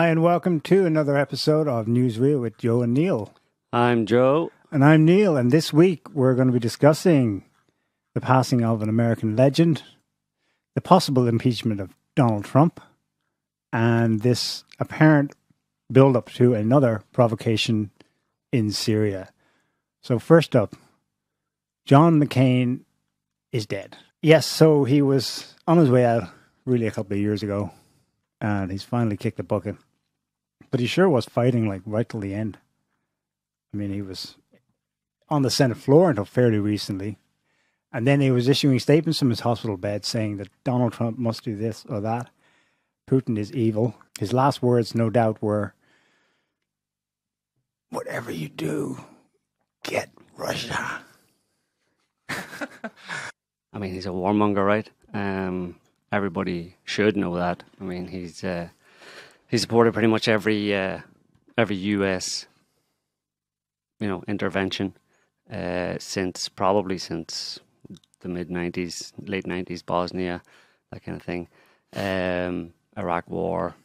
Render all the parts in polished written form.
Hi, and welcome to another episode of NewsReal with Joe and Neil. I'm Joe. And I'm Neil, and this week we're going to be discussing the passing of an American legend, the possible impeachment of Donald Trump, and this apparent build-up to another provocation in Syria. So first up, John McCain is dead. Yes, so he was on his way out really a couple of years ago, and he's finally kicked the bucket. But he sure was fighting like right till the end. I mean, he was on the Senate floor until fairly recently. And then he was issuing statements from his hospital bed saying that Donald Trump must do this or that. Putin is evil. His last words, no doubt, were, "Whatever you do, get Russia." I mean, he's a warmonger, right? Everybody should know that. I mean, he's supported pretty much every U.S. Intervention since the mid-90s, late 90s, Bosnia, that kind of thing. Iraq War,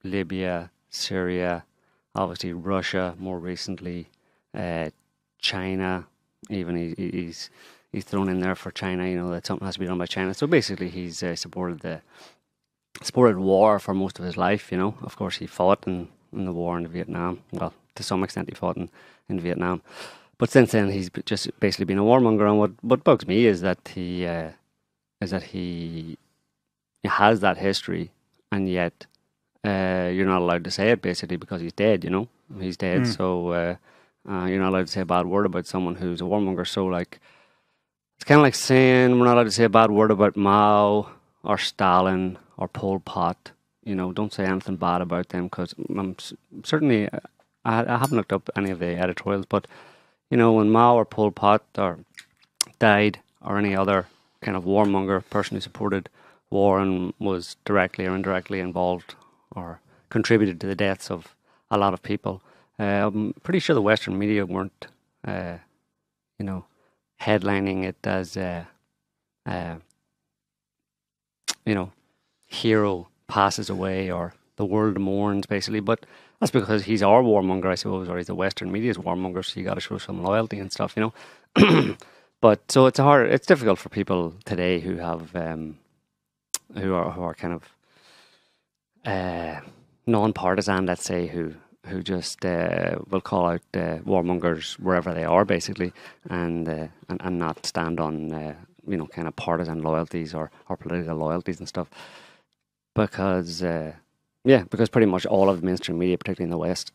Libya, Syria, obviously Russia more recently, China, even he's thrown in there for China, that something has to be done by China. So basically he's supported war for most of his life, Of course he fought in the war in Vietnam. Well, to some extent he fought in Vietnam. But since then he's just basically been a warmonger, and what bugs me is that he has that history, and yet you're not allowed to say it basically because he's dead, He's dead, so you're not allowed to say a bad word about someone who's a warmonger. So it's kind of like saying we're not allowed to say a bad word about Mao or Stalin or Pol Pot. Don't say anything bad about them, because I'm certainly, I haven't looked up any of the editorials, but when Mao or Pol Pot died, or any other kind of warmonger person who supported war and was directly or indirectly involved or contributed to the deaths of a lot of people, I'm pretty sure the Western media weren't, headlining it as hero passes away or the world mourns, basically. But that's because he's our warmonger, I suppose, or he's the Western media's warmonger, so you got to show some loyalty and stuff, But so it's difficult for people today who have who are kind of non-partisan, let's say, who just will call out warmongers wherever they are, basically, and not stand on kind of partisan loyalties or political loyalties and stuff, because pretty much all of the mainstream media, particularly in the West,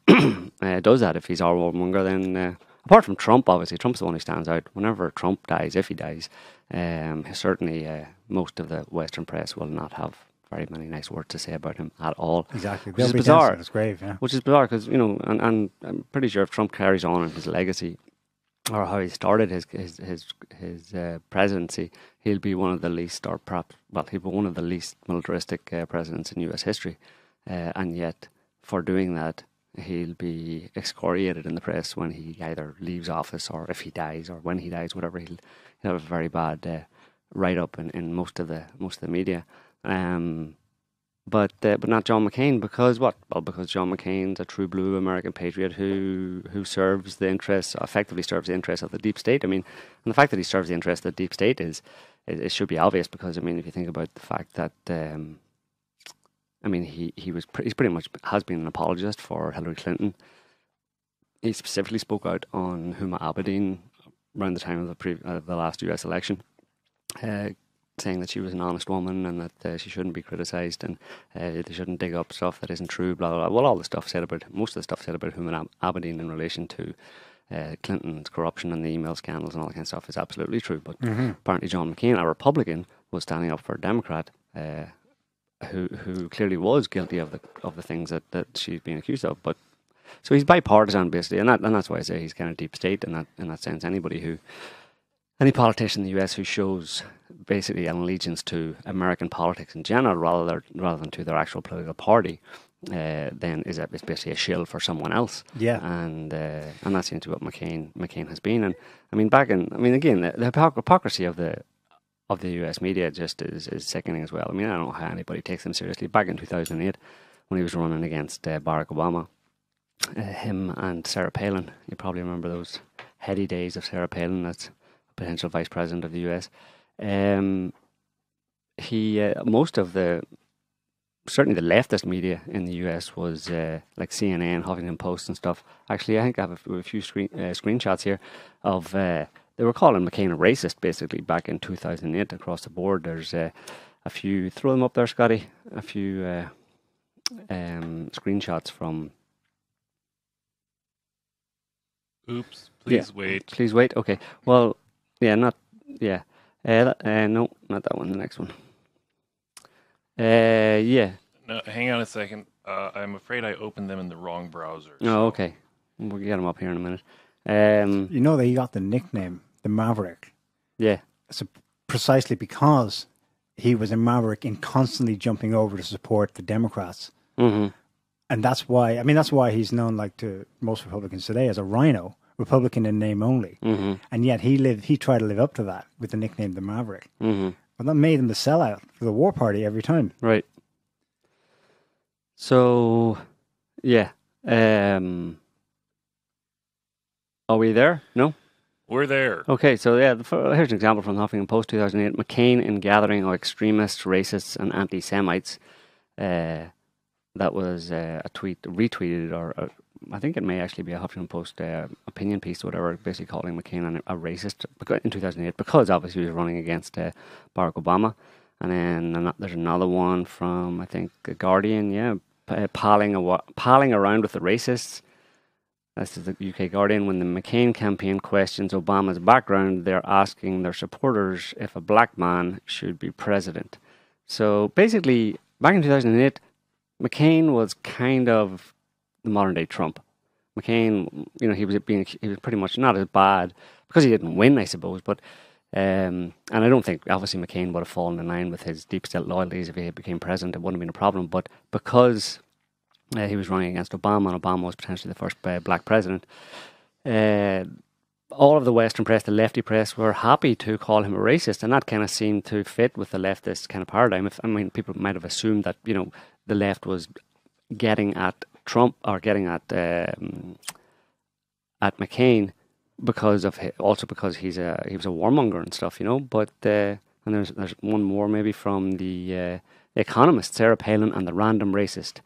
does that. If he's our warmonger, then apart from Trump, obviously Trump's the one who stands out. Whenever Trump dies, if he dies, certainly most of the Western press will not have very many nice words to say about him at all. Exactly. Which is bizarre. His grave, yeah. Which is bizarre because, and I'm pretty sure if Trump carries on in his legacy, or how he started his presidency, he'll be one of the least, or perhaps, well, he'll be one of the least militaristic presidents in US history. And yet, for doing that, he'll be excoriated in the press when he either leaves office, or if he dies, or when he dies, whatever. He'll have a very bad write-up in most of the media. But not John McCain, because what? Well, because John McCain's a true blue American patriot who effectively serves the interests of the deep state. I mean, and the fact that he serves the interests of the deep state it should be obvious, because I mean, if you think about the fact that he's pretty much has been an apologist for Hillary Clinton. He specifically spoke out on Huma Abedin around the time of the last US election, saying that she was an honest woman and that she shouldn't be criticised, and they shouldn't dig up stuff that isn't true, blah, blah, blah. Well, most of the stuff said about Huma Abedin in relation to Clinton's corruption and the email scandals and all that kind of stuff is absolutely true. But apparently John McCain, a Republican, was standing up for a Democrat who clearly was guilty of the things that she's being accused of. But so he's bipartisan, basically, and that's why I say he's kind of deep state in that sense. Any politician in the US who shows basically an allegiance to American politics in general rather than to their actual political party, then is basically a shill for someone else. Yeah, and that seems to be what McCain has been. And I mean, again, the hypocrisy of the US media just is sickening as well. I mean, I don't know how anybody takes them seriously. Back in 2008, when he was running against Barack Obama. Him and Sarah Palin. You probably remember those heady days of Sarah Palin as potential vice president of the US. Most of certainly the leftist media in the US was like CNN, Huffington Post and stuff. Actually, I think I have a few screenshots here of they were calling McCain a racist basically back in 2008 across the board. There's a few, throw them up there, Scotty, a few screenshots from... Oops, please wait. Please wait, okay. Well, no, not that one, the next one. No, hang on a second. I'm afraid I opened them in the wrong browser. Oh, okay. We'll get them up here in a minute. You know that he got the nickname, the Maverick. Yeah. So precisely because he was a maverick in constantly jumping over to support the Democrats. Mm-hmm. And that's why he's known, like, to most Republicans today as a rhino, Republican in name only. Mm-hmm. And yet he tried to live up to that with the nickname the Maverick. Mm-hmm. But that made him the sellout for the war party every time. Right. So, yeah. Are we there? No? We're there. Okay, so here's an example from the Huffington Post 2008. McCain in gathering of extremists, racists and anti-Semites. That was a tweet retweeted, or I think it may actually be a Huffington Post opinion piece or whatever, basically calling McCain a racist in 2008 because obviously he was running against Barack Obama. And then there's another one from, I think, The Guardian, palling around with the racists. This is the UK Guardian. When the McCain campaign questions Obama's background, they're asking their supporters if a black man should be president. So basically, back in 2008, McCain was kind of the modern day Trump. McCain, he was pretty much not as bad because he didn't win, I suppose. But and I don't think obviously McCain would have fallen in line with his deep state loyalties if he became president. It wouldn't have been a problem. But because he was running against Obama, and Obama was potentially the first black president, all of the Western press, the lefty press, were happy to call him a racist, and that kind of seemed to fit with the leftist kind of paradigm. People might have assumed that the left was getting at Trump or getting at McCain because he was a warmonger and stuff, But and there's one more maybe from the Economist, Sarah Palin and the random racist.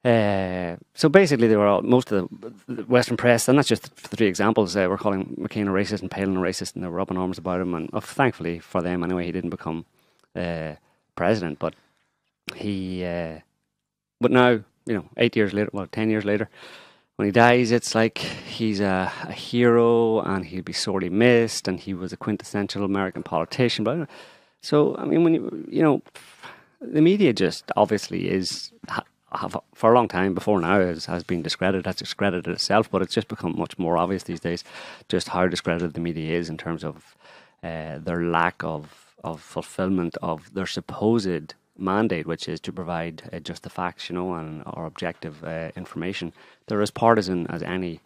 So basically, they were most of the Western press, and that's just the three examples. Were calling McCain a racist and Palin a racist, and they were up in arms about him. And thankfully for them, anyway, he didn't become president. But but now 8 years later, 10 years later, when he dies, it's like he's a hero, and he'll be sorely missed. And he was a quintessential American politician. But so when the media just obviously is. For a long time before now has been discredited, has discredited itself, but it's just become much more obvious these days just how discredited the media is in terms of their lack of fulfillment of their supposed mandate, which is to provide just the facts, or objective information. They're as partisan as any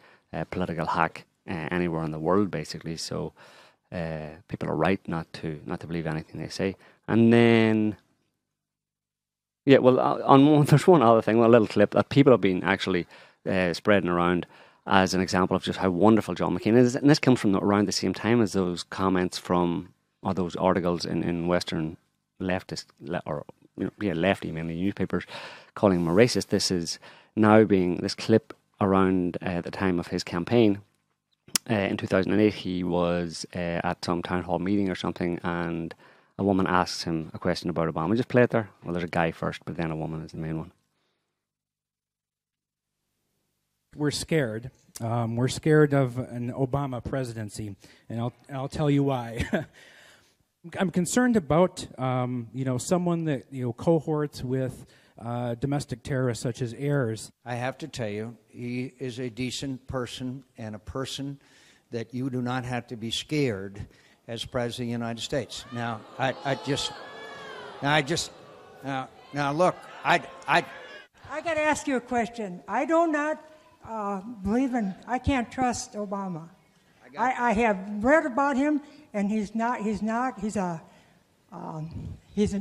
political hack anywhere in the world, basically. So people are right not to believe anything they say. And then there's one other thing, a little clip that people have been actually spreading around as an example of just how wonderful John McCain is. And this comes from around the same time as those comments or those articles in Western leftist, lefty mainly newspapers calling him a racist. This is now this clip around the time of his campaign. In 2008, he was at some town hall meeting or something, and a woman asks him a question about Obama. Just play it there. Well, there's a guy first, but then a woman is the main one. We're scared. We're scared of an Obama presidency, and I'll tell you why. I'm concerned about someone that cohorts with domestic terrorists such as heirs. I have to tell you, he is a decent person and a person that you do not have to be scared as President of the United States. Now, look, I got to ask you a question. I do not I can't trust Obama. I have read about him, and he's an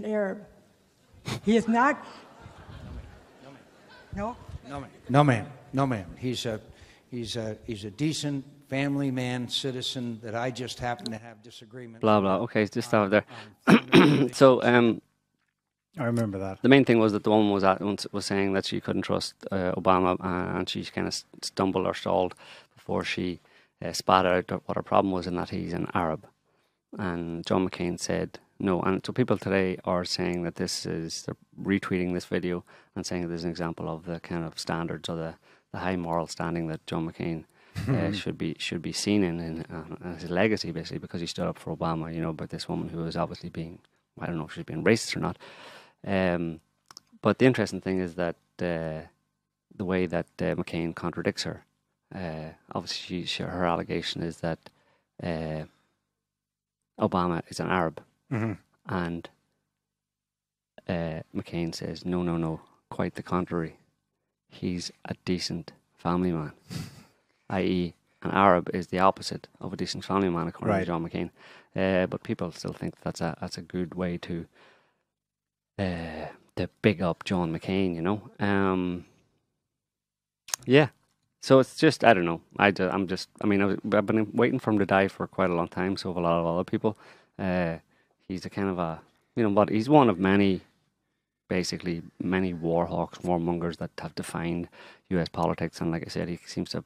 Arab. He is not. No? No, ma'am. He's a decent family man, citizen that I just happen to have disagreements. Blah blah. Okay, just stop there. So I remember that. the main thing was that the woman was saying that she couldn't trust Obama, and she kind of stumbled or stalled before she spat out what her problem was, and that he's an Arab. And John McCain said no. And so people today are saying that they're retweeting this video and saying that this is an example of the kind of standards or the high moral standing that John McCain should be seen in his legacy, basically, because he stood up for Obama, about this woman who was obviously being, I don't know if she's being racist or not. But the interesting thing is that the way that McCain contradicts her. Obviously, her allegation is that Obama is an Arab, and McCain says, no, quite the contrary. He's a decent family man, i.e., an Arab is the opposite of a decent family man, according to John McCain. But people still think that's a good way to big up John McCain, Yeah. So it's just, I don't know. I've been waiting for him to die for quite a long time, so have a lot of other people. He's a kind of but he's one of many war hawks, warmongers that have defined U.S. politics. And like I said, he seems to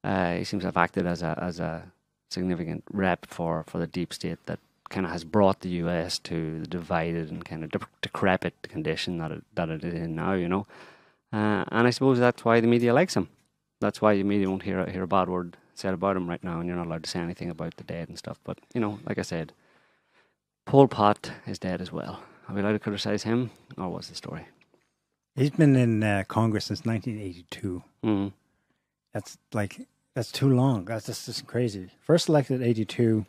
have acted as a significant rep for the deep state that kind of has brought the U.S. to the divided and kind of decrepit condition that it is in now, and I suppose that's why the media likes him. That's why the media won't hear a bad word said about him right now, and you're not allowed to say anything about the dead and stuff. But, like I said, Pol Pot is dead as well. Are we allowed to criticise him, or what's the story? He's been in Congress since 1982. Mm-hmm. That's too long. That's just crazy. First elected 82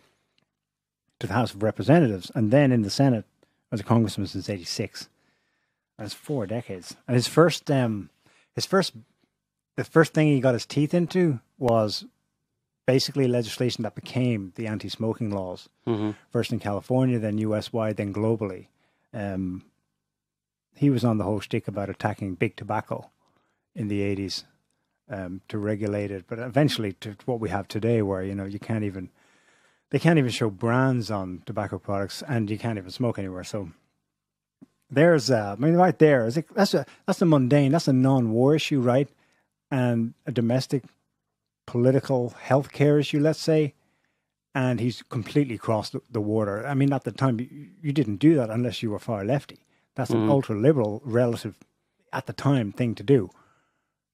to the House of Representatives, and then in the Senate as a congressman since 86. That's 4 decades. And the first thing he got his teeth into was basically legislation that became the anti-smoking laws. Mm-hmm. First in California, then US-wide, then globally. He was on the whole shtick about attacking big tobacco in the 80s to regulate it, but eventually to what we have today, where they can't even show brands on tobacco products, and you can't even smoke anywhere. So there's, right there, that's a mundane, that's a non-war issue, right? And a domestic political healthcare issue, let's say, and he's completely crossed the water. I mean, at the time, you didn't do that unless you were far lefty. That's an ultra-liberal, relative, at the time, thing to do,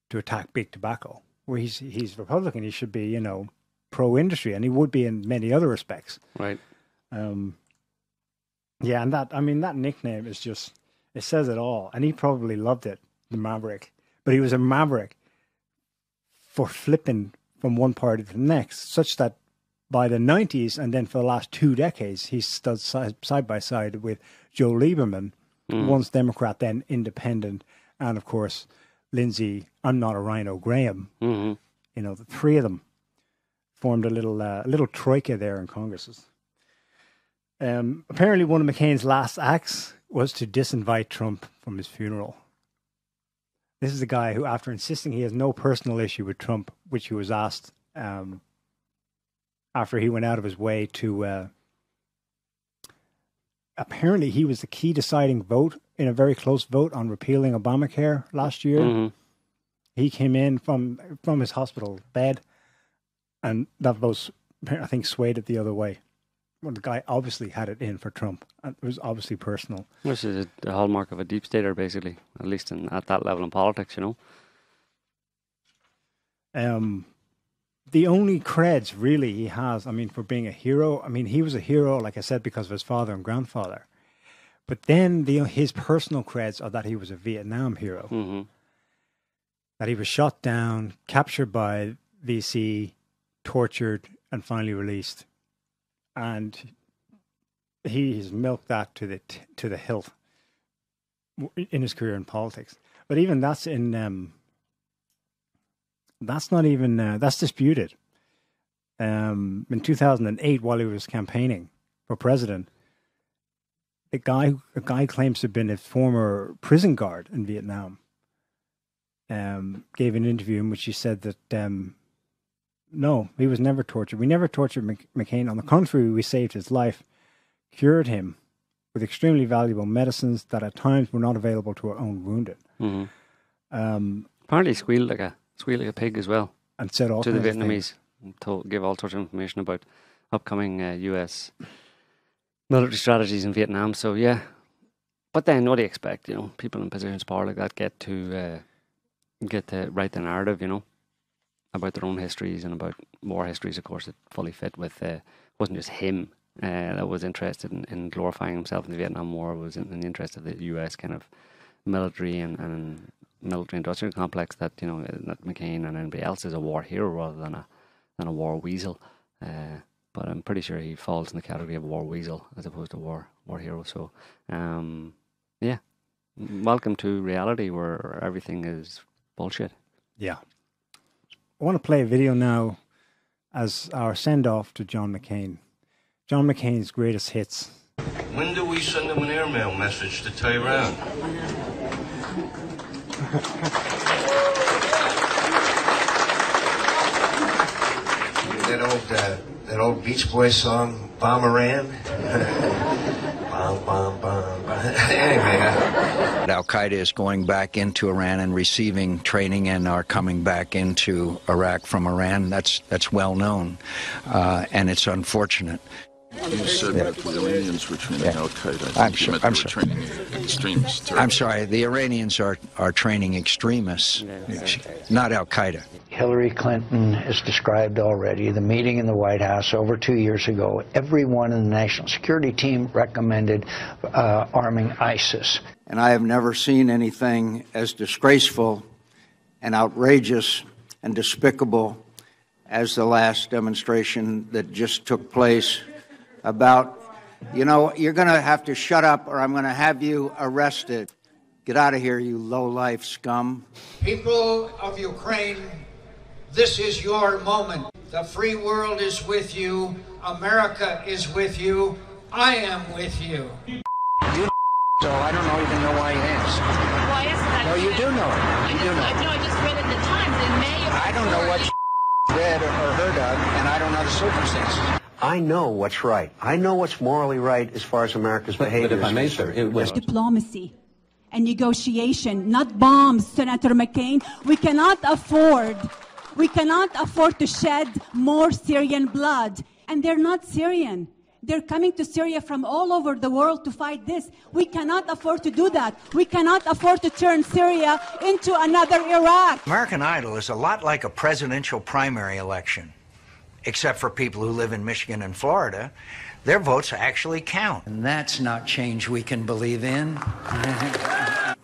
to attack big tobacco. Where he's Republican, he should be, pro-industry, and he would be in many other respects. Right. Yeah, and that nickname is just, it says it all. And he probably loved it, the Maverick. But he was a maverick for flipping from one party to the next, such that by the 90s, and then for the last 2 decades, he stood side by side with Joe Lieberman, once Democrat, then independent, and of course, Lindsey, I'm not a rhino, Graham. Mm-hmm. The three of them formed a little troika there in Congress. Apparently, one of McCain's last acts was to disinvite Trump from his funeral. This is a guy who, after insisting he has no personal issue with Trump, which he was asked after he went out of his way to... apparently, he was the key deciding vote in a very close vote on repealing Obamacare last year. Mm-hmm. He came in from his hospital bed, and that vote, I think, swayed it the other way. Well, the guy obviously had it in for Trump. It was obviously personal. Which is the hallmark of a deep stater, basically, at least at that level in politics, The only creds, really, he has, for being a hero, he was a hero, like I said, because of his father and grandfather. But then his personal creds are that he was a Vietnam hero. Mm-hmm. That he was shot down, captured by VC, tortured, and finally released. And he has milked that to the hilt in his career in politics. But even that's that's not even that's disputed. In 2008, while he was campaigning for president, a guy claims to have been a former prison guard in Vietnam, gave an interview in which she said that no, he was never tortured. We never tortured McCain. On the contrary, we saved his life, cured him with extremely valuable medicines that at times were not available to our own wounded. Mm-hmm. Apparently squealed like a pig as well. And said all to the kinds Vietnamese, to give all sorts of information about upcoming US military strategies in Vietnam. So yeah, but then what do you expect? You know, people in positions of power like that get to write the narrative. You know, about their own histories and about war histories. Of course, it fully fit with. Wasn't just him that was interested in glorifying himself in the Vietnam War. It was in the interest of the US kind of military and military industrial complex that, you know, that McCain and anybody else is a war hero rather than a war weasel. But I'm pretty sure he falls in the category of war weasel as opposed to war hero. So, yeah, welcome to reality where everything is bullshit. Yeah. I want to play a video now as our send-off to John McCain. John McCain's greatest hits. When do we send him an airmail message to Tehran? That old Beach Boys song, Bomb Iran? Bomb, bomb, bomb, bomb. Anyway. Al-Qaeda is going back into Iran and receiving training and are coming back into Iraq from Iran. That's well known, and it's unfortunate. You said that the Iranians were training Al-Qaeda. I'm sorry. Training extremists. I'm sorry. The Iranians are training extremists, not Al-Qaeda. Hillary Clinton is described already. The meeting in the White House over 2 years ago, everyone in the national security team recommended arming ISIS. And I have never seen anything as disgraceful and outrageous and despicable as the last demonstration that just took place about, you know, you're going to have to shut up or I'm going to have you arrested. Get out of here, you low-life scum. People of Ukraine, this is your moment. The free world is with you. America is with you. I am with you. You so I don't even know why you asked. Why is that? No, you do know it. You do know it. No, I just read in the Times in May. I don't know what you read or heard of, and I don't know the circumstances. I know what's right. I know what's morally right as far as America's behavior is concerned. It was diplomacy and negotiation, not bombs, Senator McCain. We cannot afford to shed more Syrian blood. And they're not Syrian. They're coming to Syria from all over the world to fight this. We cannot afford to do that. We cannot afford to turn Syria into another Iraq. American Idol is a lot like a presidential primary election, except for people who live in Michigan and Florida. Their votes actually count. And that's not change we can believe in.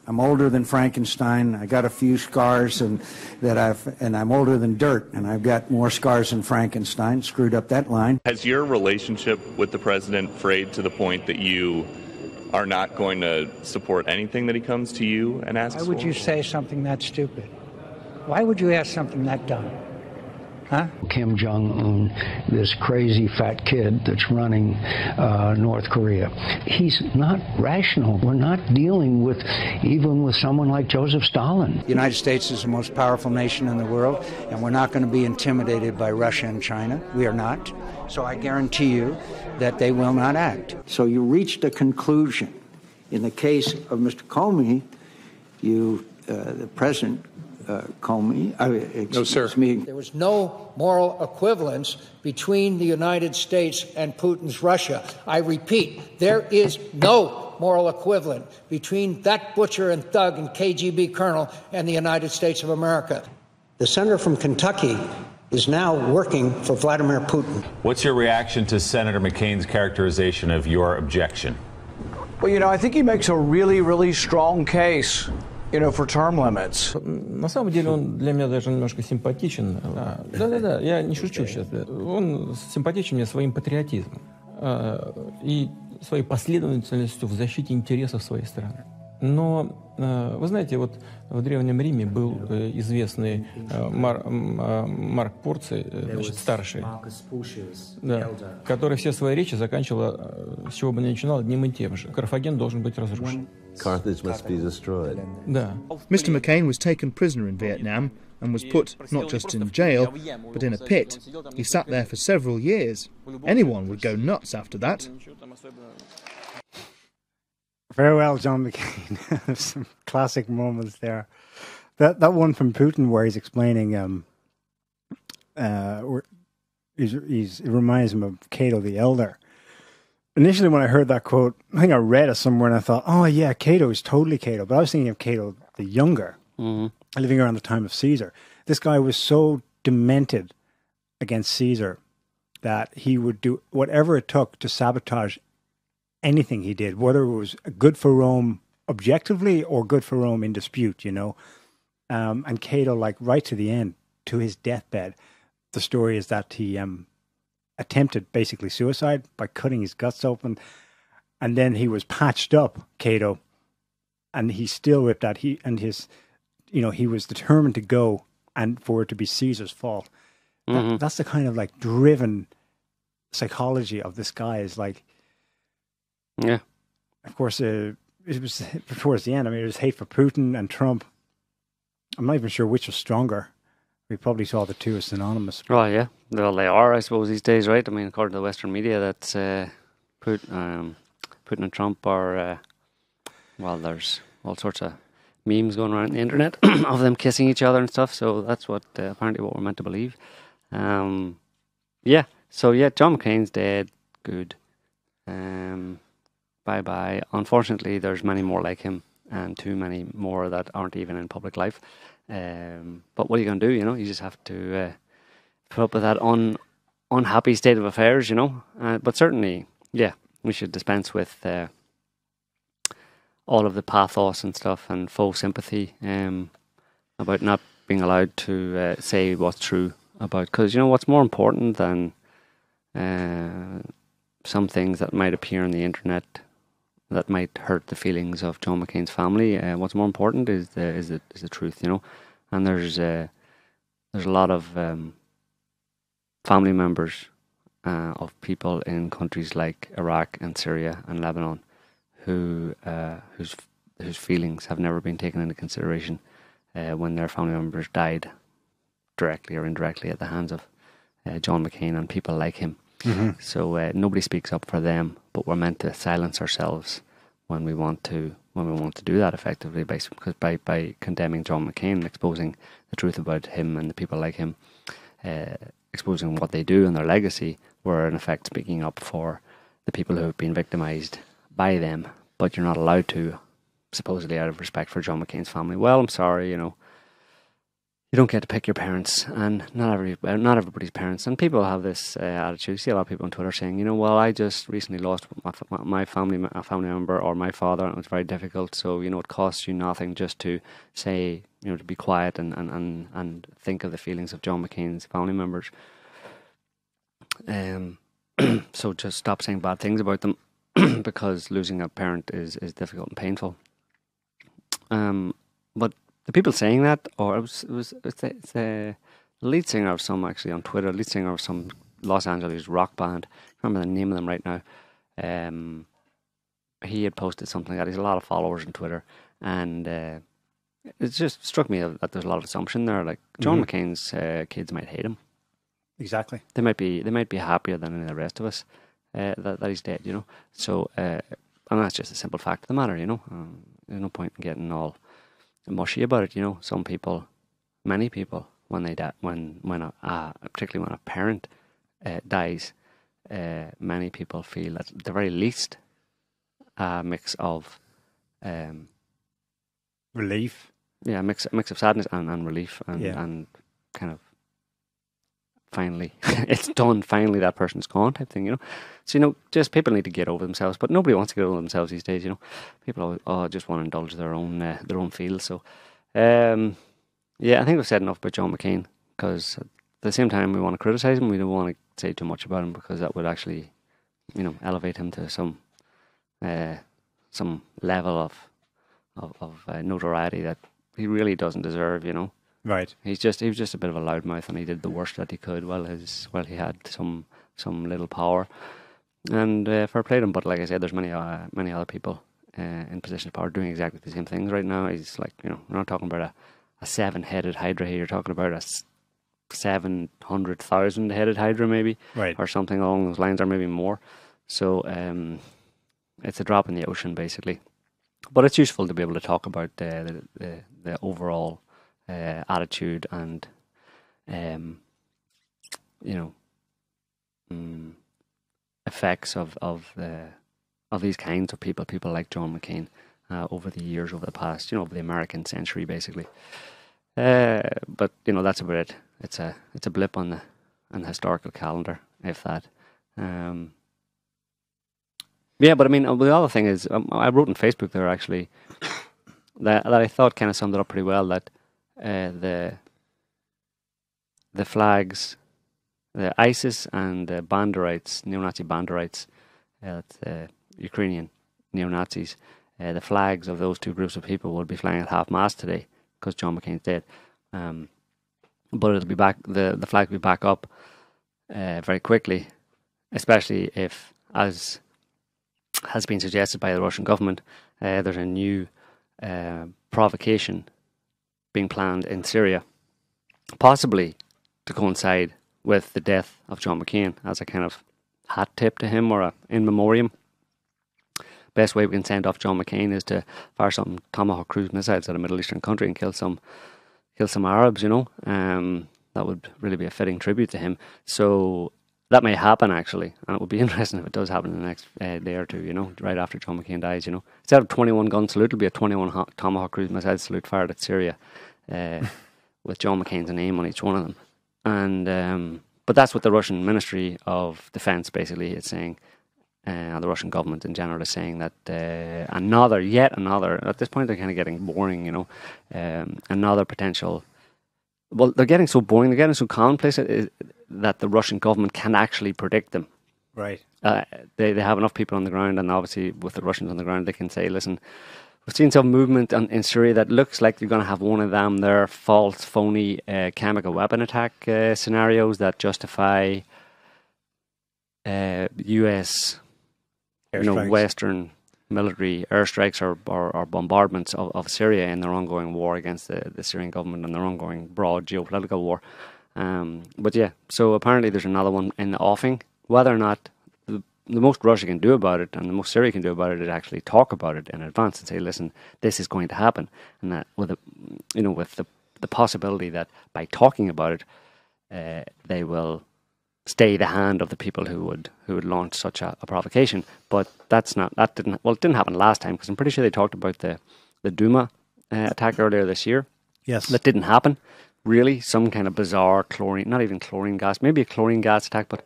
I'm older than Frankenstein. I got a few scars, and I'm older than dirt, and I've got more scars than Frankenstein. Screwed up that line. Has your relationship with the president frayed to the point that you are not going to support anything that he comes to you and asks for? Why would you say something that stupid? Why would you ask something that dumb? Huh? Kim Jong-un, this crazy fat kid that's running North Korea, he's not rational. We're not dealing with even with someone like Joseph Stalin. The United States is the most powerful nation in the world, and we're not going to be intimidated by Russia and China. We are not. So I guarantee you that they will not act. So you reached a conclusion. In the case of Mr. Comey, the President Comey, excuse me. There was no moral equivalence between the United States and Putin's Russia. I repeat, there is no moral equivalent between that butcher and thug and KGB colonel and the United States of America. The senator from Kentucky is now working for Vladimir Putin. What's your reaction to Senator McCain's characterization of your objection? Well, you know, I think he makes a really, really strong case, you know, for term limits. На самом деле он для меня даже немножко симпатичен. Да, я не шучу сейчас. Он симпатичен мне своим патриотизмом и своей последовательностью в защите интересов своей страны. Но, вы знаете, вот в Древнем Риме был известный Марк Порций, значит, старший, да, который все свои речи заканчивал, с чего бы ни начинал, одним и тем же. Карфаген должен быть разрушен. Carthage must be destroyed. Да. Mr. McCain was taken prisoner in Vietnam and was put not just in jail, but in a pit. He sat there for several years. Anyone would go nuts after that. Very well, John McCain. Some classic moments there. That one from Putin where he's explaining, it reminds him of Cato the Elder. Initially, when I heard that quote, I think I read it somewhere and I thought, oh yeah, Cato is totally Cato. But I was thinking of Cato the Younger, living around the time of Caesar. This guy was so demented against Caesar that he would do whatever it took to sabotage anything he did, whether it was good for Rome objectively or good for Rome in dispute, you know. And Cato, like right to the end, to his deathbed, the story is that he attempted basically suicide by cutting his guts open, and then he was patched up, Cato, and he still ripped out. He was determined to go and for it to be Caesar's fault. That's the kind of like driven psychology of this guy. Is like, yeah, of course, it was towards the end. I mean, it was hate for Putin and Trump. I'm not even sure which was stronger. We probably saw the two as synonymous. Well, yeah. Well, they are, I suppose, these days, right? I mean, according to the Western media, that's Putin and Trump are, well, there's all sorts of memes going around the internet of them kissing each other and stuff. So that's what apparently what we're meant to believe. Yeah. So, yeah, John McCain's dead. Good. Bye-bye. Unfortunately, there's many more like him and too many more that aren't even in public life. But what are you going to do, you know? You just have to put up with that unhappy state of affairs, you know? But certainly, yeah, we should dispense with all of the pathos and stuff and faux sympathy about not being allowed to say what's true about... Because, you know, what's more important than some things that might appear on the internet that might hurt the feelings of John McCain's family. What's more important is the truth, you know. And there's a lot of family members of people in countries like Iraq and Syria and Lebanon whose feelings have never been taken into consideration when their family members died directly or indirectly at the hands of John McCain and people like him. So nobody speaks up for them, but we're meant to silence ourselves when we want to do that effectively, because by condemning John McCain and exposing the truth about him and the people like him, exposing what they do and their legacy, we're in effect speaking up for the people who have been victimised by them. But you're not allowed to, supposedly out of respect for John McCain's family. Well, I'm sorry, you know. You don't get to pick your parents, and not everybody's parents. And people have this attitude. You see a lot of people on Twitter saying, you know, well, I just recently lost my family member or my father, and it was very difficult. So, you know, it costs you nothing just to say, you know, to be quiet and think of the feelings of John McCain's family members. So just stop saying bad things about them because losing a parent is difficult and painful. But the people saying that, or it's the lead singer of some, actually on Twitter, lead singer of some Los Angeles rock band, I remember the name of them right now. He had posted something like that. He has a lot of followers on Twitter, and it just struck me that there's a lot of assumption there. Like John McCain's kids might hate him. Exactly. They might be happier than any of the rest of us that he's dead. You know. So and that's just a simple fact of the matter. You know, there's no point in getting all mushy about it, you know. Some people, many people, when they die, particularly when a parent dies, many people feel at the very least a mix of relief. Yeah, a mix of sadness and relief and kind of finally it's done. Finally, that person's gone, type thing, you know. So, you know, just people need to get over themselves, but nobody wants to get over themselves these days, you know. People just want to indulge their own feels. So, yeah, I think we've said enough about John McCain, because at the same time we want to criticize him. We don't want to say too much about him, because that would actually, you know, elevate him to some level notoriety that he really doesn't deserve, you know. Right. He was just a bit of a loudmouth, and he did the worst that he could while he had some little power. And fair play to him, but like I said, there's many other people in position of power doing exactly the same things right now. He's like, you know, we're not talking about a 7-headed hydra here. You're talking about a 700,000 headed hydra, maybe, right, or something along those lines, or maybe more. So it's a drop in the ocean, basically. But it's useful to be able to talk about the overall attitude and, effects of these kinds of people like John McCain over the years, over the past, over the American century, basically. But that's about it. It's a blip on the historical calendar, if that. Yeah, but I mean, the other thing is, I wrote on Facebook there actually that I thought kind of summed it up pretty well. That the flags, the ISIS and the Banderites, neo-Nazi Banderites, Ukrainian neo-Nazis, the flags of those two groups of people will be flying at half-mast today because John McCain's dead. But it'll be back. The flag will be back up very quickly, especially if, as has been suggested by the Russian government, there's a new provocation being planned in Syria, possibly to coincide with the death of John McCain, as a kind of hat tip to him or a in memoriam. Best way we can send off John McCain is to fire some Tomahawk cruise missiles at a Middle Eastern country and kill some Arabs, that would really be a fitting tribute to him. So that may happen, actually, and it would be interesting if it does happen in the next day or two, right after John McCain dies, Instead of 21 gun salute, it'll be a 21 Tomahawk cruise missile salute fired at Syria with John McCain's name on each one of them. And but that's what the Russian Ministry of Defense basically is saying. The Russian government in general is saying that yet another, at this point they're kind of getting boring, another potential, well, they're getting so boring, they're getting so commonplace that the Russian government can actually predict them. Right. They have enough people on the ground, and obviously with the Russians on the ground, they can say, listen, we've seen some movement in Syria that looks like you're going to have one of them there, false, phony chemical weapon attack scenarios that justify US... Western military airstrikes or bombardments of Syria in their ongoing war against the Syrian government and their ongoing broad geopolitical war. But yeah, so apparently there's another one in the offing. Whether or not the most Russia can do about it and the most Syria can do about it is actually talk about it in advance and say, listen, this is going to happen, and that with the possibility that by talking about it, they will stay the hand of the people who would launch such a provocation. But it didn't happen last time, because I'm pretty sure they talked about the Duma attack earlier this year. Yes. That didn't happen, really. Some kind of bizarre chlorine, not even chlorine gas, maybe a chlorine gas attack, but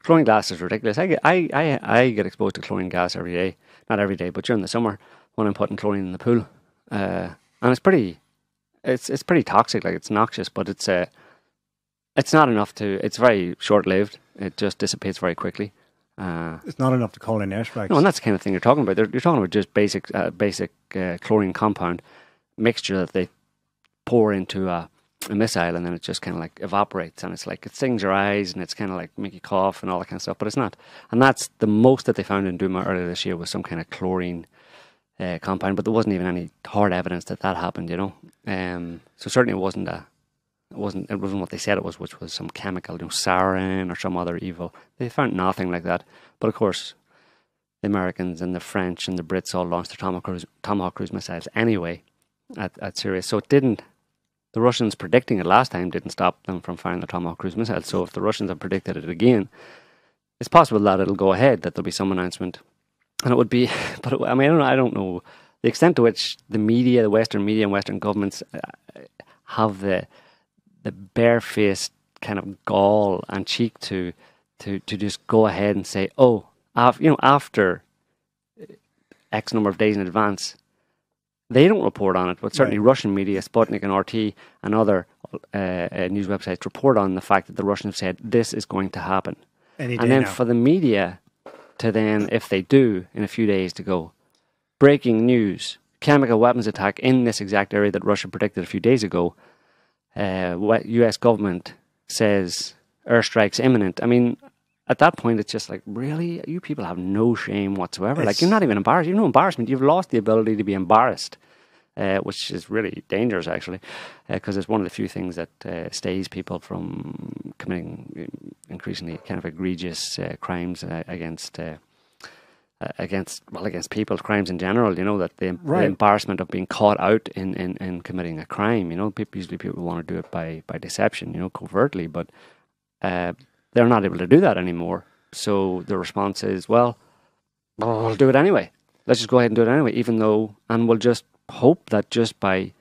chlorine gas is ridiculous. I get exposed to chlorine gas every day, not every day, but during the summer when I'm putting chlorine in the pool. And it's pretty toxic, like it's noxious, but it's not enough it's very short-lived. It just dissipates very quickly. It's not enough to call in airstrikes. No, and that's the kind of thing you're talking about. You're talking about just basic chlorine compound mixture that they pour into a missile, and then it just kind of like evaporates, and it's like it stings your eyes, and it's kind of like make you cough and all that kind of stuff, but it's not. And that's the most that they found in Duma earlier this year, was some kind of chlorine compound, but there wasn't even any hard evidence that happened, So certainly it wasn't what they said it was, which was some chemical, sarin or some other evil. They found nothing like that. But of course, the Americans and the French and the Brits all launched their Tomahawk cruise missiles anyway at Syria. So it didn't. The Russians predicting it last time didn't stop them from firing the Tomahawk cruise missiles. So if the Russians have predicted it again, it's possible that it'll go ahead, that there'll be some announcement, and it would be. But I don't know the extent to which the media, the Western media and Western governments have the barefaced kind of gall and cheek to just go ahead and say, after X number of days in advance, they don't report on it, but certainly right. Russian media, Sputnik and RT and other news websites report on the fact that the Russians have said this is going to happen. And then for the media to then, if they do, in a few days to go, breaking news, chemical weapons attack in this exact area that Russia predicted a few days ago. US government says airstrikes imminent. I mean, at that point, it's just like, really? You people have no shame whatsoever. Like, you're not even embarrassed. You have no embarrassment. You've lost the ability to be embarrassed, which is really dangerous, actually, because it's one of the few things that stays people from committing increasingly kind of egregious crimes against people, crimes in general. You know, that the embarrassment of being caught out in committing a crime. You know, usually people want to do it by deception, you know, covertly, but they're not able to do that anymore. So the response is, well, we'll do it anyway. Let's just go ahead and do it anyway, and we'll just hope that just by,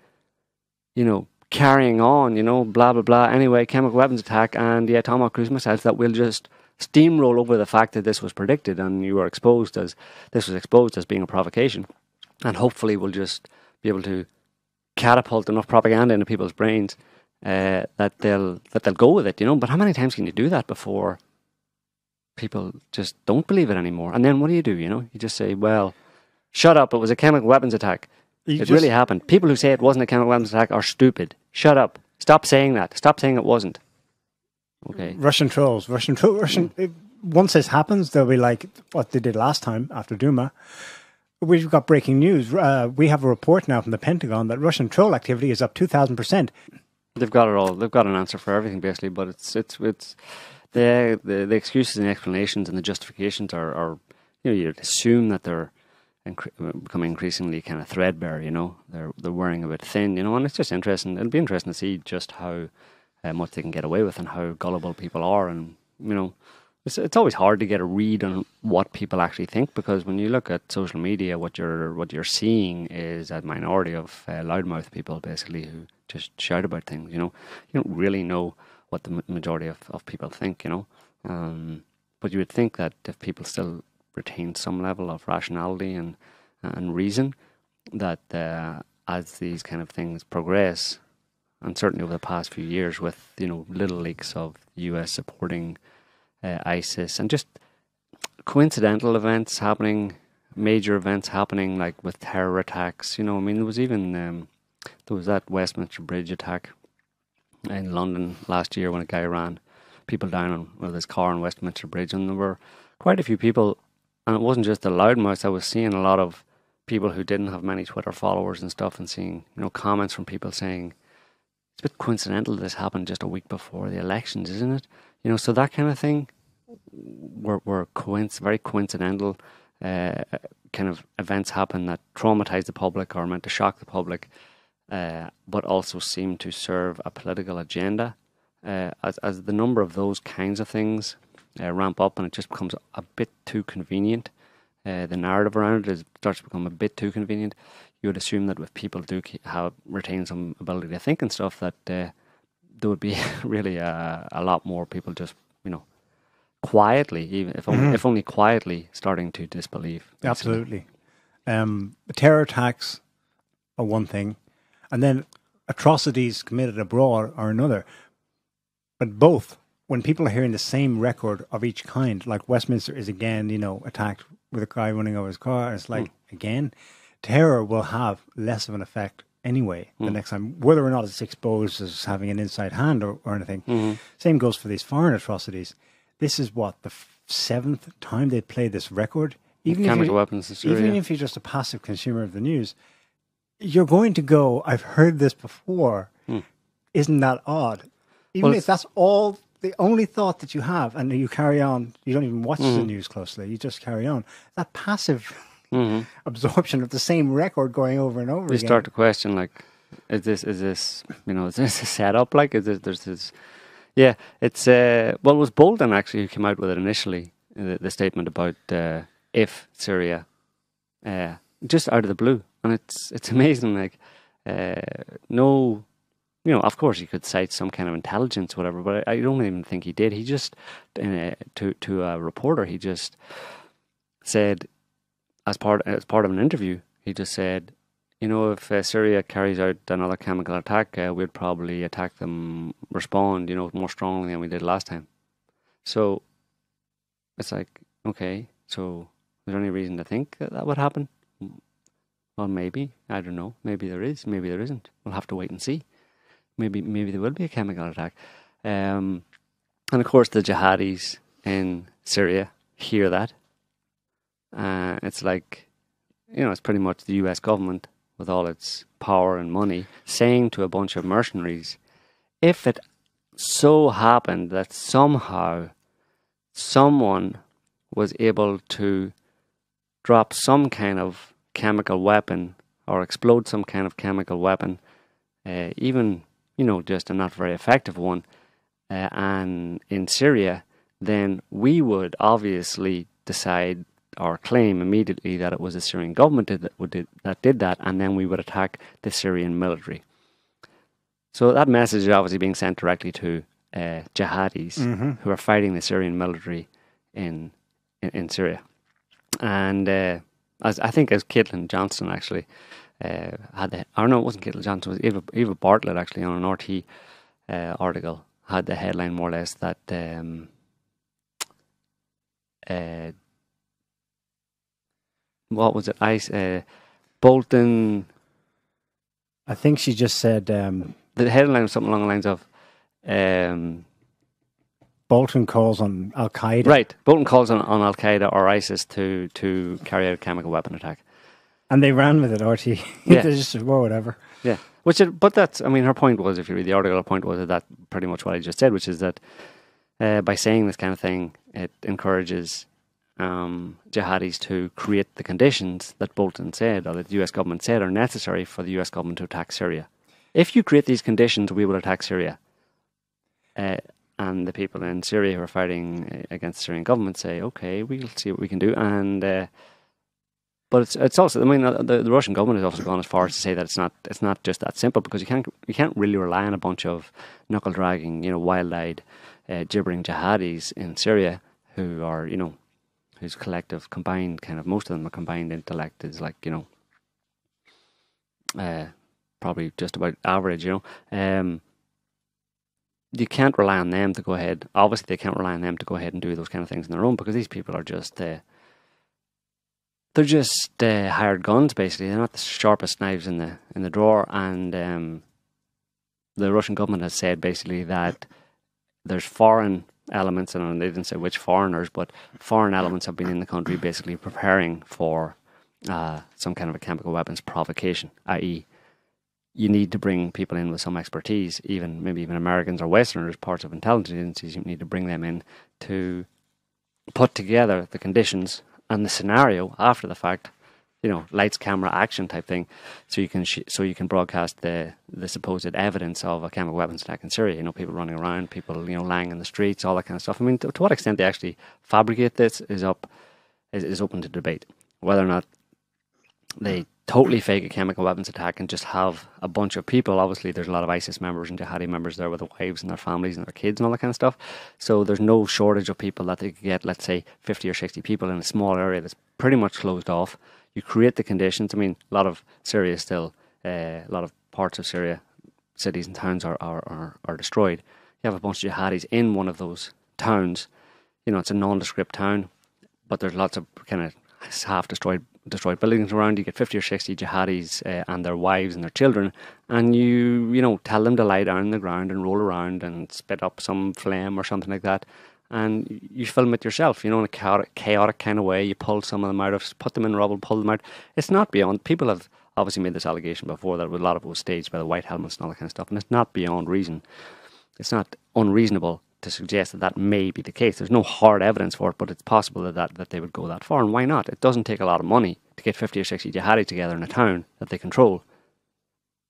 you know, carrying on, you know, blah, blah, blah, anyway, chemical weapons attack and the Tomahawk cruise missiles, that we'll just steamroll over the fact that this was predicted and this was exposed as being a provocation. And hopefully we'll just be able to catapult enough propaganda into people's brains that they'll go with it, you know. But how many times can you do that before people just don't believe it anymore? And then what do? You know, you just say, well, shut up, it was a chemical weapons attack. It really happened. People who say it wasn't a chemical weapons attack are stupid. Shut up. Stop saying that. Stop saying it wasn't. Okay. Russian trolls. Once this happens, they'll be like what they did last time after Duma. We've got breaking news. We have a report now from the Pentagon that Russian troll activity is up 2,000%. They've got it all. They've got an answer for everything, basically. But it's the excuses and explanations and the justifications are you know, you'd assume that they're becoming increasingly kind of threadbare. You know, they're wearing a bit thin. You know, and it's just interesting. It'll be interesting to see just how much they can get away with and how gullible people are. And you know, it's always hard to get a read on what people actually think, because when you look at social media, what you're seeing is a minority of loudmouth people, basically, who just shout about things. You know, you don't really know what the majority of people think. You know, but you would think that if people still retain some level of rationality and reason, that as these kind of things progress, and certainly over the past few years, with, you know, little leaks of the US supporting ISIS and just coincidental events happening, major events happening, like with terror attacks. You know, I mean, there was even there was that Westminster Bridge attack in London last year when a guy ran people down with his car on Westminster Bridge, and there were quite a few people, and it wasn't just the loudmouths. I was seeing a lot of people who didn't have many Twitter followers and stuff, and seeing, you know, comments from people saying, it's a bit coincidental this happened just a week before the elections, isn't it? You know, so that kind of thing were very coincidental kind of events happen that traumatize the public or meant to shock the public, but also seem to serve a political agenda. As the number of those kinds of things ramp up, and it just becomes a bit too convenient, the narrative around it starts to become a bit too convenient. You would assume that if people do retain some ability to think and stuff, that there would be really a lot more people just, you know, quietly, even if only quietly, starting to disbelieve. Basically. Absolutely. Terror attacks are one thing, and then atrocities committed abroad are another. But both, when people are hearing the same record of each kind, like Westminster is again, you know, attacked with a guy running over his car, and it's like, again, terror will have less of an effect anyway the next time, whether or not it's exposed as having an inside hand or anything. Same goes for these foreign atrocities. This is what, the seventh time they played this record? Chemical weapons in Syria. Even if you're just a passive consumer of the news, you're going to go, I've heard this before. Isn't that odd? Even if that's all, the only thought that you have, and you carry on, you don't even watch the news closely, you just carry on. That passive absorption of the same record going over and over again. You start to question, like, is this, you know, is this a setup? Like, there's this, yeah, it's, well, it was Bolton actually who came out with it initially, the statement about if Syria, just out of the blue. And it's amazing, like, no, you know, of course he could cite some kind of intelligence, whatever, but I don't even think he did. He just, to a reporter, he just said, as part of an interview, he just said, you know, if Syria carries out another chemical attack, we'd probably attack them, respond, you know, more strongly than we did last time. So it's like, okay, so is there any reason to think that would happen? Well, maybe. I don't know. Maybe there is. Maybe there isn't. We'll have to wait and see. Maybe there will be a chemical attack. And of course, the jihadis in Syria hear that. It's like, it's pretty much the US government with all its power and money saying to a bunch of mercenaries, if it so happened that somehow someone was able to drop some kind of chemical weapon or explode some kind of chemical weapon, even, just a not very effective one, and in Syria, then we would obviously decide or claim immediately that it was the Syrian government that did that, and then we would attack the Syrian military. So that message is obviously being sent directly to jihadis who are fighting the Syrian military in Syria. And I think as Caitlin Johnson actually had it wasn't Caitlin Johnson, it was Eva Bartlett actually on an RT article had the headline more or less that what was it? Bolton. I think she just said the headline was something along the lines of Bolton calls on Al Qaeda. Right, Bolton calls on Al Qaeda or ISIS to carry out a chemical weapon attack, and they ran with it. RT, yeah, they just said, well, whatever. Yeah, but that's, her point was, if you read the article, her point was that pretty much what I just said, which is that by saying this kind of thing, it encourages jihadis to create the conditions that Bolton said, or that the US government said are necessary for the US government to attack Syria. If you create these conditions, we will attack Syria. And the people in Syria who are fighting against the Syrian government say, okay, we'll see what we can do. And but it's also, the Russian government has also gone as far as to say that it's not just that simple, because you can't really rely on a bunch of knuckle dragging, wild-eyed, gibbering jihadis in Syria who are, whose collective combined most of them are combined intellect is like, probably just about average, You can't rely on them to go ahead. Obviously, they can't rely on them to go ahead and do those kind of things on their own, because these people are just, they're just hired guns, basically. They're not the sharpest knives in the drawer. And the Russian government has said basically that there's foreign elements, and they didn't say which foreigners, but foreign elements have been in the country basically preparing for some kind of a chemical weapons provocation, i.e., you need to bring people in with some expertise, maybe even Americans or Westerners, parts of intelligence agencies, you need to bring them in to put together the conditions and the scenario after the fact, lights, camera, action type thing, so you can broadcast the supposed evidence of a chemical weapons attack in Syria. People running around, people lying in the streets, all that kind of stuff. To what extent they actually fabricate this is open to debate. Whether or not they totally fake a chemical weapons attack and just have a bunch of people. Obviously, there's a lot of ISIS members and jihadi members there with their wives and their families and their kids and all that kind of stuff. So there's no shortage of people that they could get, let's say, 50 or 60 people in a small area that's pretty much closed off. You create the conditions. A lot of Syria is still, a lot of parts of Syria, cities and towns are destroyed. You have a bunch of jihadis in one of those towns. It's a nondescript town, but there's lots of kind of half destroyed buildings around. You get 50 or 60 jihadis and their wives and their children, and you tell them to lie down on the ground and roll around and spit up some phlegm or something like that, and you film it yourself, in a chaotic kind of way. You pull some of them out, put them in rubble, pull them out. It's not beyond, people have obviously made this allegation before that a lot of it was staged by the white helmets and all that kind of stuff, and it's not beyond reason. It's not unreasonable to suggest that may be the case. There's no hard evidence for it, but it's possible that they would go that far. And why not? It doesn't take a lot of money to get 50 or 60 jihadis together in a town that they control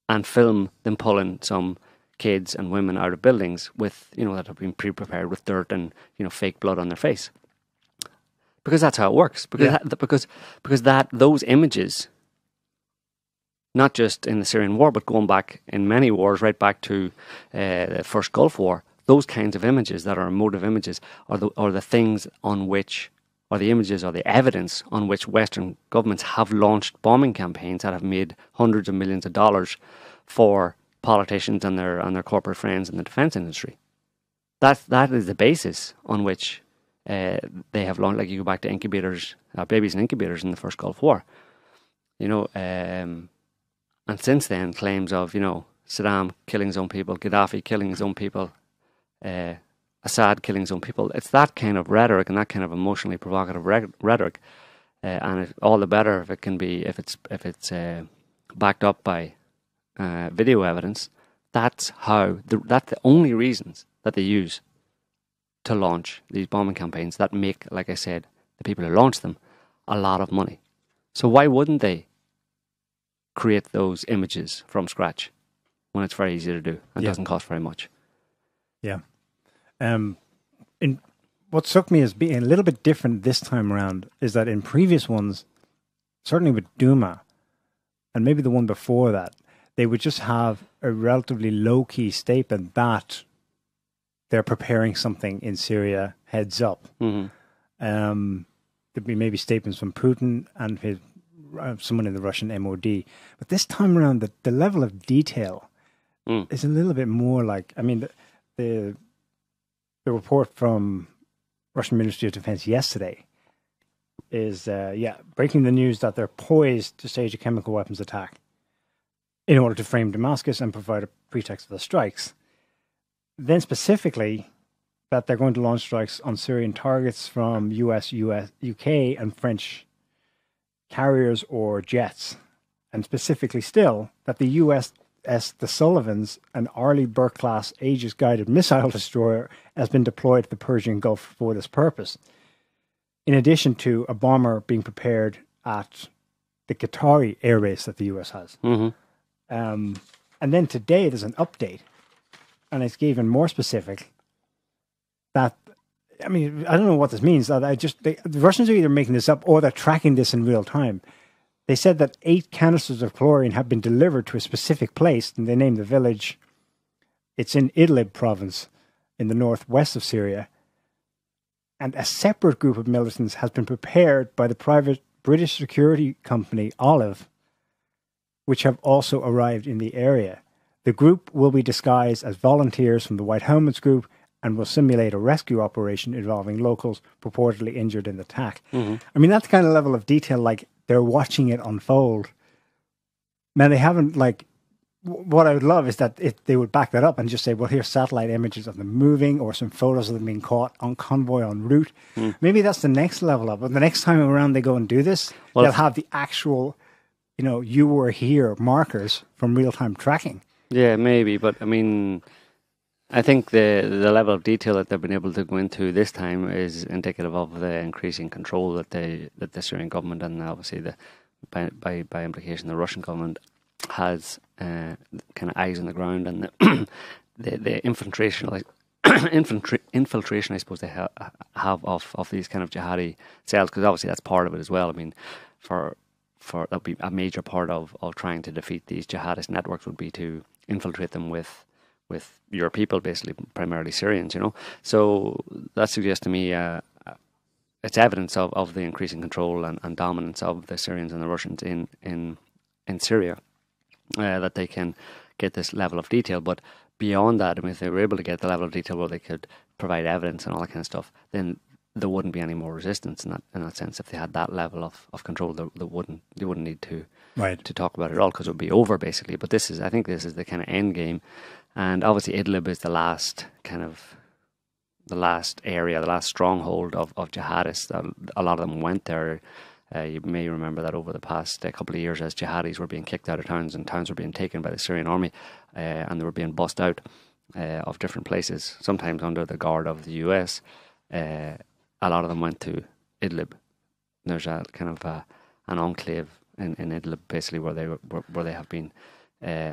and film them pulling some kids and women out of buildings with, that have been pre-prepared with dirt and, fake blood on their face. Because that's how it works. Because those images, not just in the Syrian war, but going back in many wars, right back to the first Gulf War, those kinds of images that are emotive images are the things on which, or the images or the evidence on which Western governments have launched bombing campaigns that have made hundreds of millions of dollars for politicians and their corporate friends in the defense industry. That is the basis on which they have launched. Like, you go back to incubators, babies in incubators in the first Gulf War. You know, and since then, claims of, you know, Saddam killing his own people, Gaddafi killing his own people, Assad killing his own people. It's that kind of rhetoric and that kind of emotionally provocative rhetoric, and all the better if it can be, if it's backed up by video evidence. That's the only reasons that they use to launch these bombing campaigns that make, like I said, the people who launch them a lot of money. So why wouldn't they create those images from scratch when it's very easy to do and doesn't cost very much? Yeah. What struck me as being a little bit different this time around is that in previous ones, certainly with Duma, and maybe the one before that, they would just have a relatively low-key statement that they're preparing something in Syria, heads up. Mm-hmm. There'd be maybe statements from Putin and someone in the Russian MOD. But this time around, the level of detail is a little bit more like, I mean, the report from Russian Ministry of Defense yesterday is, breaking the news that they're poised to stage a chemical weapons attack in order to frame Damascus and provide a pretext for the strikes. Then specifically, that they're going to launch strikes on Syrian targets from US, UK, and French carriers or jets. And specifically still, that the USS The Sullivans, an Arleigh Burke-class Aegis-guided missile destroyer, has been deployed to the Persian Gulf for this purpose. In addition to a bomber being prepared at the Qatari airbase that the US has. Mm-hmm. And then today there's an update, and it's even more specific. That, I mean, I don't know what this means. The Russians are either making this up or they're tracking this in real time. They said that 8 canisters of chlorine have been delivered to a specific place, and they named the village. It's in Idlib province, in the northwest of Syria. And a separate group of militants has been prepared by the private British security company Olive, which have also arrived in the area. The group will be disguised as volunteers from the White Helmets group and will simulate a rescue operation involving locals purportedly injured in the attack. Mm-hmm. I mean, that's the kind of level of detail, like, they're watching it unfold. Now, they haven't, like, what I would love is that they would back that up and just say, well, here's satellite images of them moving or some photos of them being caught on convoy en route. Maybe that's the next level up. But the next time around they go and do this, they'll have the actual, you know, you were here markers from real-time tracking. Yeah, maybe. But, I mean, I think the level of detail that they've been able to go into this time is indicative of the increasing control that the Syrian government and obviously by implication the Russian government has kind of eyes on the ground, and the infiltration, I suppose they have of these kind of jihadi cells, because obviously that's part of it as well. I mean, for that would be a major part of trying to defeat these jihadist networks would be to infiltrate them with your people, basically, primarily Syrians, you know. So that suggests to me it's evidence of the increasing control and dominance of the Syrians and the Russians in Syria, that they can get this level of detail. But beyond that, I mean, if they were able to get the level of detail where they could provide evidence and all that kind of stuff, then there wouldn't be any more resistance in that sense. If they had that level of control, they wouldn't need to talk about it at all, because it would be over, basically. But I think this is the kind of end game. And obviously Idlib is the last area, the last stronghold of jihadists. A lot of them went there. You may remember that over the past couple of years, as jihadis were being kicked out of towns and towns were being taken by the Syrian army, and they were being bussed out of different places, sometimes under the guard of the US. A lot of them went to Idlib. There's a kind of an enclave in Idlib, basically, where they have been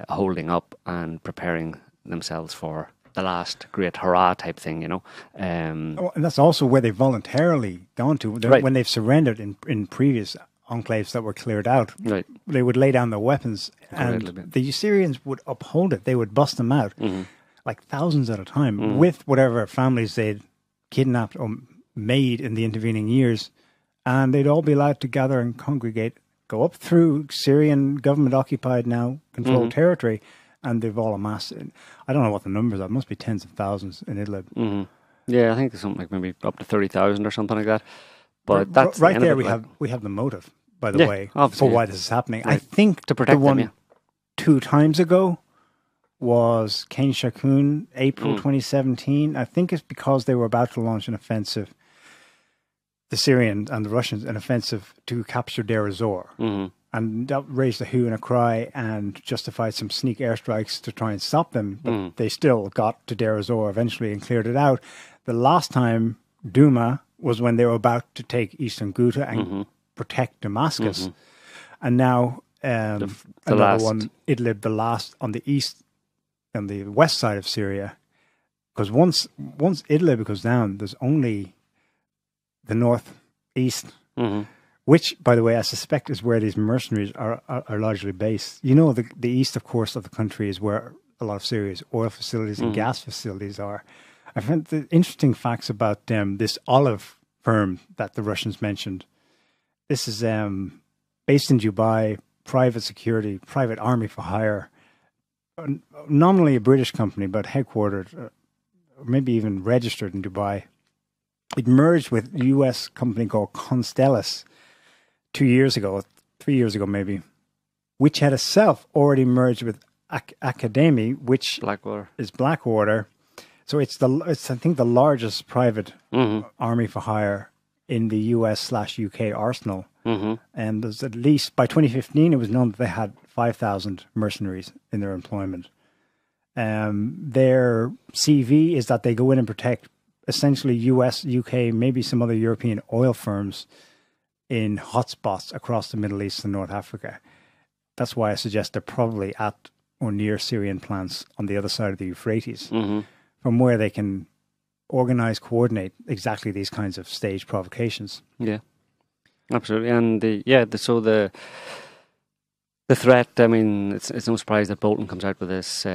holding up and preparing themselves for the last great hurrah type thing, you know. And that's also where they've voluntarily gone to. When they've surrendered in previous enclaves that were cleared out, they would lay down their weapons, and the Syrians would uphold it. They would bust them out, like thousands at a time, with whatever families they'd kidnapped or made in the intervening years, and they'd all be allowed to gather and congregate, go up through Syrian government-occupied now controlled territory, and they've all amassed. I don't know what the numbers are. It must be tens of thousands in Idlib. Yeah, I think there's something like maybe up to 30,000 or something like that. But that's right there. We have the motive. by the way, obviously, for why this is happening. Right. I think to protect the one them, 2 times ago was Cain Shakun, April 2017. I think it's because they were about to launch an offensive, the Syrians and the Russians, an offensive to capture Deir ez-Zor. And that raised a hue and a cry and justified some sneak airstrikes to try and stop them. But they still got to Deir ez-Zor eventually and cleared it out. The last time, Duma, was when they were about to take Eastern Ghouta and protect Damascus. And now the another last one, Idlib, the last on the east, on the west side of Syria. Because once Idlib goes down, there's only the northeast, which, by the way, I suspect is where these mercenaries are largely based. You know, the east, of course, of the country is where a lot of Syria's oil facilities and gas facilities are. I found the interesting facts about this olive firm that the Russians mentioned. This is based in Dubai, private security, private army for hire, nominally a British company, but headquartered, or maybe even registered in Dubai. It merged with a U.S. company called Constellus 2 years ago, 3 years ago maybe, which had itself already merged with Academy, which is Blackwater. So it's I think the largest private army for hire in the US/UK arsenal. And there's at least, by 2015, it was known that they had 5,000 mercenaries in their employment. Their CV is that they go in and protect essentially US, UK, maybe some other European oil firms in hotspots across the Middle East and North Africa. That's why I suggest they're probably at or near Syrian plants on the other side of the Euphrates, from where they can organize, coordinate exactly these kinds of staged provocations. Yeah, absolutely. And the threat, I mean, it's no surprise that Bolton comes out with this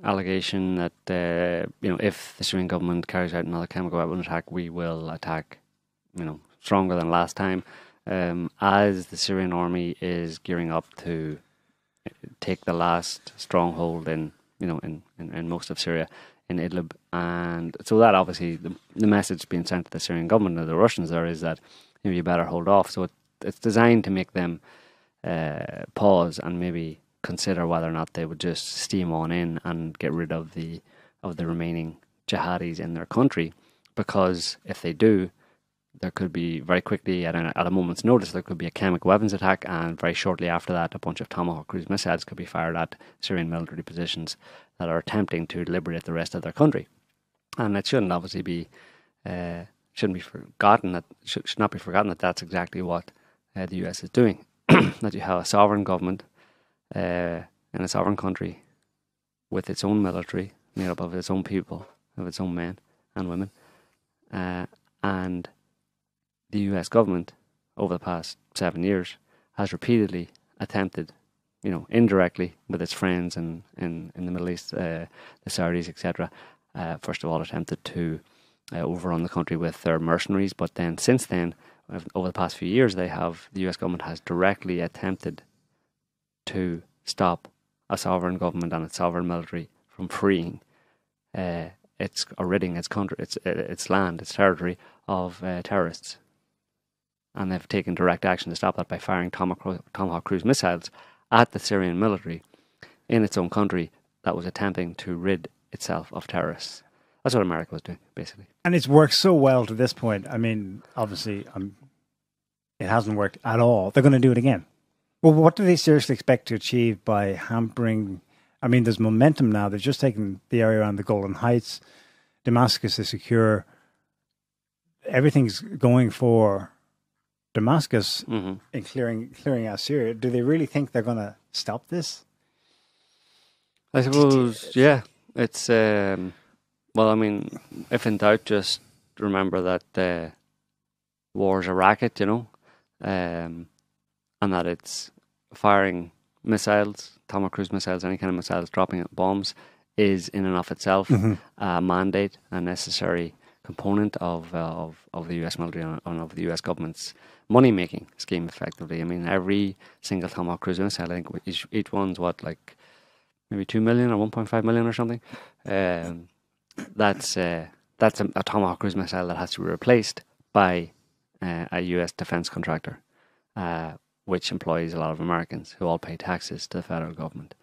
allegation that, if the Syrian government carries out another chemical weapon attack, we will attack, stronger than last time, as the Syrian army is gearing up to take the last stronghold in most of Syria, in Idlib. And so that obviously the message being sent to the Syrian government and the Russians there is that you better hold off. So it's designed to make them pause and maybe consider whether or not they would just steam on in and get rid of the remaining jihadis in their country, because if they do, there could be very quickly, at a moment's notice, there could be a chemical weapons attack, and very shortly after that, a bunch of Tomahawk cruise missiles could be fired at Syrian military positions that are attempting to liberate the rest of their country. And it shouldn't obviously be, should not be forgotten that that's exactly what the US is doing. That you have a sovereign government in a sovereign country with its own military, made up of its own people, of its own men and women, and the US government over the past 7 years has repeatedly attempted, indirectly with its friends in the Middle East, the Saudis, etc., first of all attempted to overrun the country with their mercenaries, but then since then, over the past few years, the US government has directly attempted to stop a sovereign government and its sovereign military from freeing or ridding its country, its land, its territory of terrorists. And they've taken direct action to stop that by firing Tomahawk cruise missiles at the Syrian military in its own country that was attempting to rid itself of terrorists. That's what America was doing, basically. And it's worked so well to this point. I mean, obviously, it hasn't worked at all. They're going to do it again. Well, what do they seriously expect to achieve by hampering? I mean, there's momentum now. They've just taken the area around the Golden Heights. Damascus is secure. Everything's going for Damascus in clearing out Syria. Do they really think they're going to stop this? I suppose, yeah. It's, well, I mean, if in doubt, just remember that war's a racket, and that it's firing missiles, Tomahawk cruise missiles, any kind of missiles, dropping bombs, is in and of itself a mandate, a necessary component of the US military and of the US government's money-making scheme, effectively. I mean, every single Tomahawk cruise missile, I think each one's maybe 2 million or 1.5 million or something. That's a Tomahawk cruise missile that has to be replaced by a US defense contractor. which employs a lot of Americans who all pay taxes to the federal government.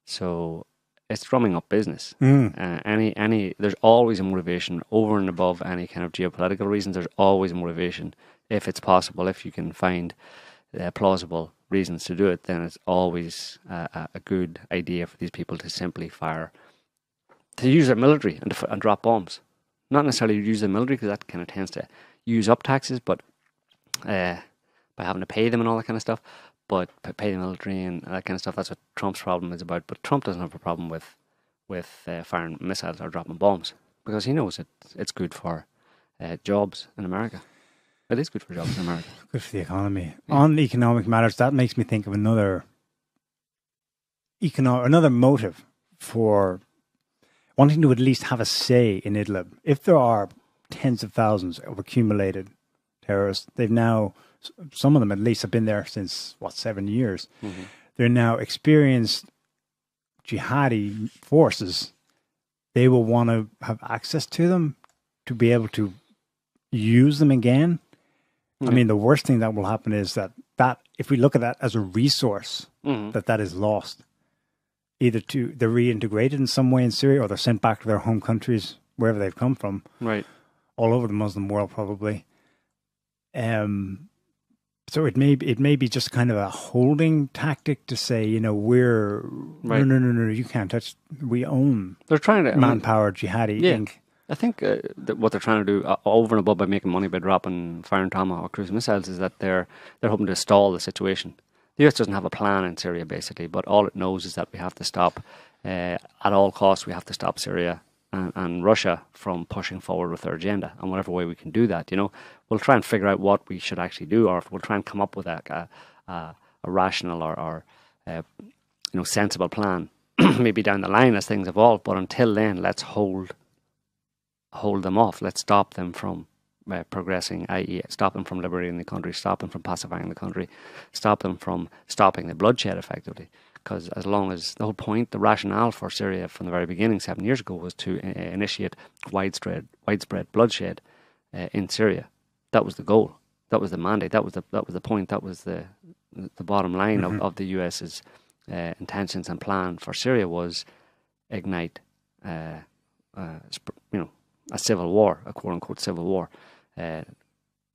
So it's drumming up business. There's always a motivation over and above any kind of geopolitical reasons. There's always a motivation, if it's possible, if you can find plausible reasons to do it, then it's always a good idea for these people to simply to use their military and drop bombs. Not necessarily use the military, because that kind of tends to use up taxes, but by having to pay them and all that kind of stuff, but pay the military and that kind of stuff. That's what Trump's problem is about. But Trump doesn't have a problem with firing missiles or dropping bombs, because he knows it's good for jobs in America. It is good for jobs in America. Good for the economy. Yeah. On economic matters, that makes me think of another motive for wanting to at least have a say in Idlib. If there are tens of thousands of accumulated terrorists, they've now, some of them at least have been there since, 7 years. Mm-hmm. They're now experienced jihadi forces. They will want to have access to them to be able to use them again. I mean, the worst thing that will happen is that if we look at that as a resource, that is lost. Either they're reintegrated in some way in Syria, or they're sent back to their home countries, wherever they've come from. Right. All over the Muslim world, probably. So it may be just kind of a holding tactic to say, we're no, you can't touch. We own. They're trying to manpower jihadi Inc. I think that what they're trying to do over and above by making money by firing Tomahawk cruise missiles is that they're hoping to stall the situation. The US doesn't have a plan in Syria, basically, but all it knows is that we have to stop, at all costs, we have to stop Syria and Russia from pushing forward with their agenda. And whatever way we can do that, we'll try and figure out what we should actually do, or we'll try and come up with a rational or sensible plan, maybe down the line as things evolve. But until then, let's hold them off. Let's stop them from progressing, i.e. stop them from liberating the country, stop them from pacifying the country, stop them from stopping the bloodshed effectively. Because as long as the whole point, the rationale for Syria from the very beginning 7 years ago was to initiate widespread bloodshed in Syria. That was the goal. That was the mandate. That was the point. That was the bottom line of the US's intentions and plan for Syria was ignite a civil war, a quote-unquote civil war,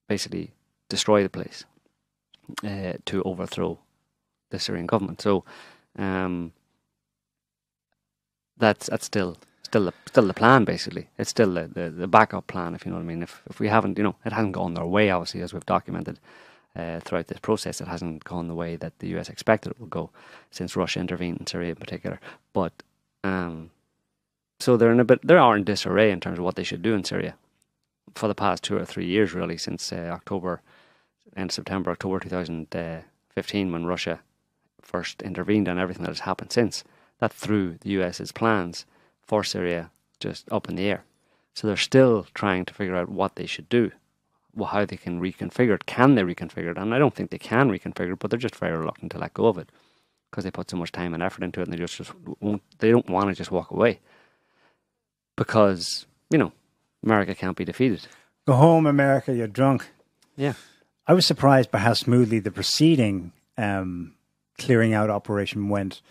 basically destroy the place to overthrow the Syrian government. So that's still the plan, basically. It's still the backup plan, if you know what I mean. If we haven't, it hasn't gone their way, obviously, as we've documented throughout this process. It hasn't gone the way that the US expected it would go since Russia intervened in Syria in particular. But so they are in disarray in terms of what they should do in Syria for the past 2 or 3 years, really, since end of September, October 2015, when Russia first intervened, and everything that has happened since. That threw the US's plans for Syria just up in the air. So they're still trying to figure out what they should do, how they can reconfigure it. Can they reconfigure it? And I don't think they can reconfigure it, but they're just very reluctant to let go of it because they put so much time and effort into it, and they don't want to just walk away. Because, America can't be defeated. Go home, America, you're drunk. Yeah. I was surprised by how smoothly the preceding clearing out operation went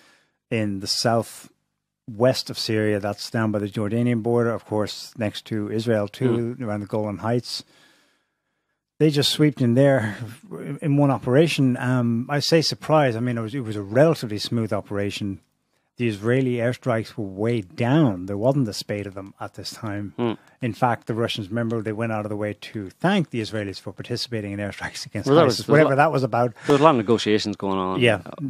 in the southwest of Syria. That's down by the Jordanian border, of course, next to Israel too, around the Golan Heights. They just swept in there in one operation. I say surprised. I mean, it was a relatively smooth operation. The Israeli airstrikes were way down. There wasn't a spate of them at this time. In fact, the Russians, remember, they went out of the way to thank the Israelis for participating in airstrikes against ISIS, whatever that was about. There was a lot of negotiations going on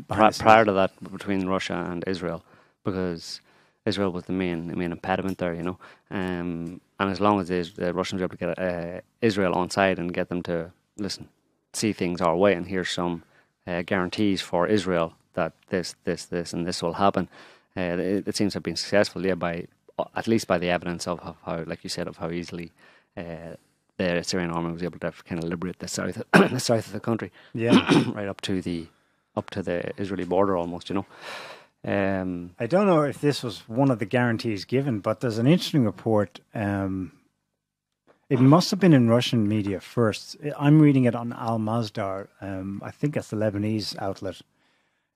prior to that between Russia and Israel, because Israel was the main impediment there, and as long as the Russians were able to get Israel on side and get them to, see things our way, and here's some guarantees for Israel that this, and this will happen. It seems to have been successful, at least by the evidence of how, like you said, of how easily the Syrian army was able to kind of liberate the south, the south of the country, right up to the Israeli border, almost. I don't know if this was one of the guarantees given, but there's an interesting report It must have been in Russian media first. I'm reading it on Al-Masdar. I think that's the Lebanese outlet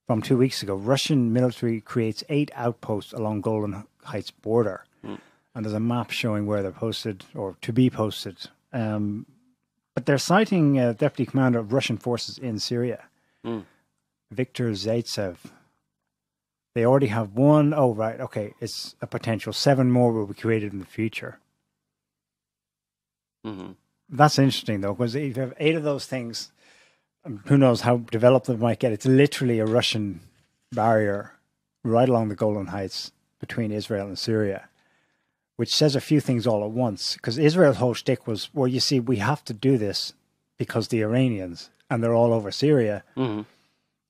from 2 weeks ago. Russian military creates 8 outposts along Golan Heights border. And there's a map showing where they're posted or to be posted. But they're citing Deputy Commander of Russian forces in Syria, Viktor Zaitsev. They already have 1. Oh, right. Okay. It's a potential 7 more will be created in the future. That's interesting, though, because if you have 8 of those things, who knows how developed it might get. It's literally a Russian barrier right along the Golan Heights between Israel and Syria, which says a few things all at once. Because Israel's whole shtick was, well, you see, we have to do this because the Iranians, and they're all over Syria, and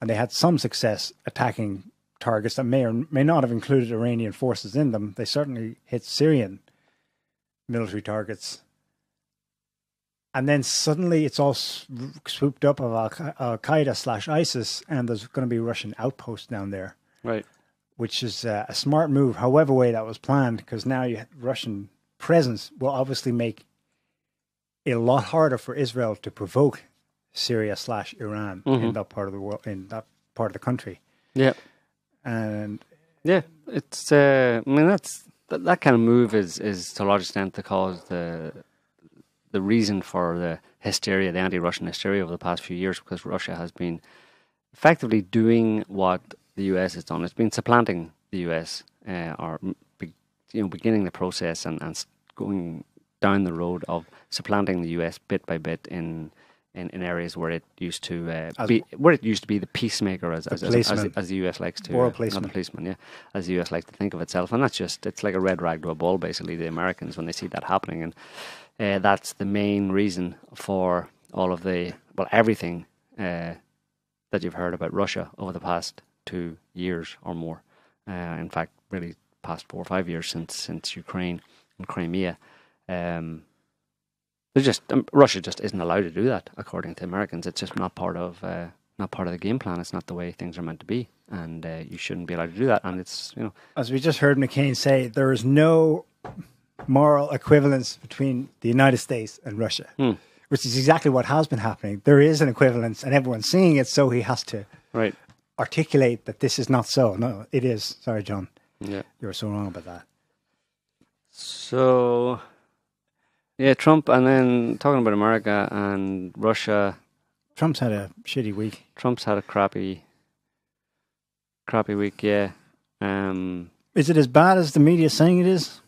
they had some success attacking targets that may or may not have included Iranian forces in them. They certainly hit Syrian military targets. And then suddenly it's all swooped up of Al-Qaeda/ISIS, and there's going to be Russian outposts down there. Right. Which is a smart move, however way that was planned, because now Russian presence will obviously make it a lot harder for Israel to provoke Syria/Iran in that part of the world, in that part of the country. Yeah. And yeah, it's I mean that kind of move is to a large extent the cause the reason for the hysteria, the anti-Russian hysteria over the past few years, because Russia has been effectively doing what the US has done. It's been supplanting the US, beginning the process and going down the road of supplanting the US bit by bit in areas where it used to be the peacemaker, as the US likes to, moral policeman. Not the policeman, yeah, as the US likes to think of itself, and it's like a red rag to a bull, basically. The Americans, when they see that happening, and that's the main reason for all of everything that you've heard about Russia over the past 2 years or more. In fact, really past 4 or 5 years since Ukraine and Crimea. Russia just isn't allowed to do that, according to Americans. It's just not part of the game plan. It's not the way things are meant to be, and you shouldn't be allowed to do that. And it's, as we just heard McCain say, there is no moral equivalence between the United States and Russia, which is exactly what has been happening. There is an equivalence, and everyone's seeing it, so he has to articulate that this is not so. No, it is. Sorry, John. Yeah, you were so wrong about that. So, yeah, Trump, and then talking about America and Russia. Trump's had a shitty week. Trump's had a crappy week, yeah. Is it as bad as the media is saying it is?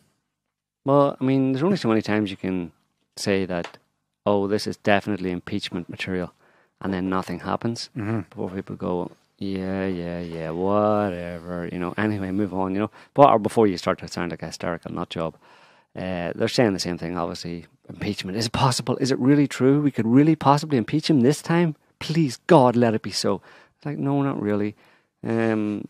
Well, I mean, there's only so many times you can say that, oh, this is definitely impeachment material, and then nothing happens before people go, yeah, whatever, anyway, move on, or before you start to sound like a hysterical nut job. They're saying the same thing, obviously. Impeachment, is it possible? Is it really true? We could really possibly impeach him this time? Please, God, let it be so. It's like, no, not really. I mean,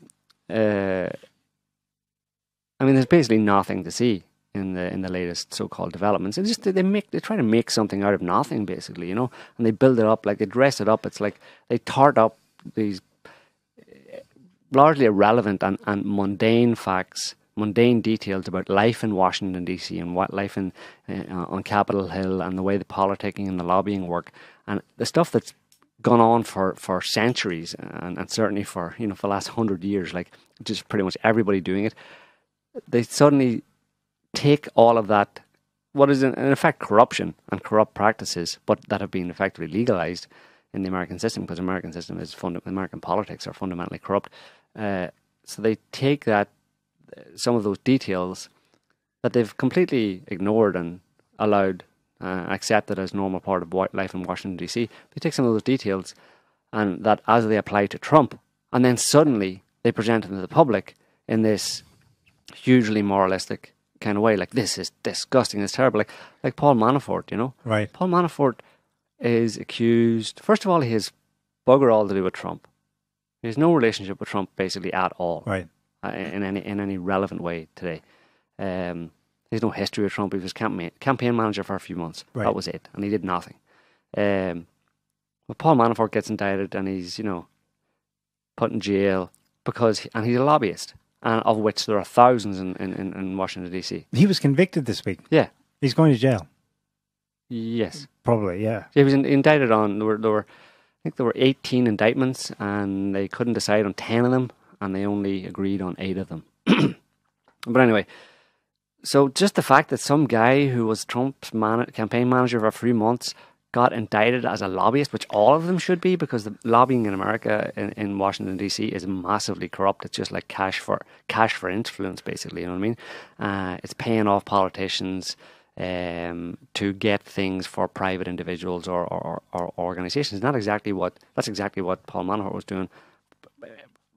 there's basically nothing to see in the latest so-called developments. It's just they try to make something out of nothing, basically, and they build it up, like they dress it up. It's like they tart up these largely irrelevant and mundane facts, mundane details about life in Washington DC and what life on Capitol Hill and the way the politicking and the lobbying work, and the stuff that's gone on for centuries and certainly for the last 100 years, like just pretty much everybody doing it. They suddenly take all of that, what is in effect corruption and corrupt practices, but that have been effectively legalized in the American system, because the American system is American politics are fundamentally corrupt. So they take some of those details that they've completely ignored and allowed accepted as normal part of life in Washington DC. They take some of those details and that as they apply to Trump, and then suddenly they present them to the public in this hugely moralistic kind of way, like this is disgusting, it's terrible, like Paul Manafort, Right. Paul Manafort is accused, first of all, he has bugger all to do with Trump. He has no relationship with Trump basically at all. Right. In any relevant way today. He has no history with Trump. He was campaign manager for a few months. Right. That was it. And he did nothing. But Paul Manafort gets indicted and he's, put in jail and he's a lobbyist, and of which there are thousands in Washington DC. He was convicted this week. Yeah. He's going to jail. Yes. Probably, yeah. He was indicted on, I think there were 18 indictments, and they couldn't decide on 10 of them, and they only agreed on 8 of them. But anyway, so just the fact that some guy who was Trump's campaign manager for 3 months got indicted as a lobbyist, which all of them should be, because the lobbying in America, in Washington DC, is massively corrupt. It's just like cash for influence, basically. You know what I mean? It's paying off politicians to get things for private individuals or organizations. That's exactly what Paul Manafort was doing.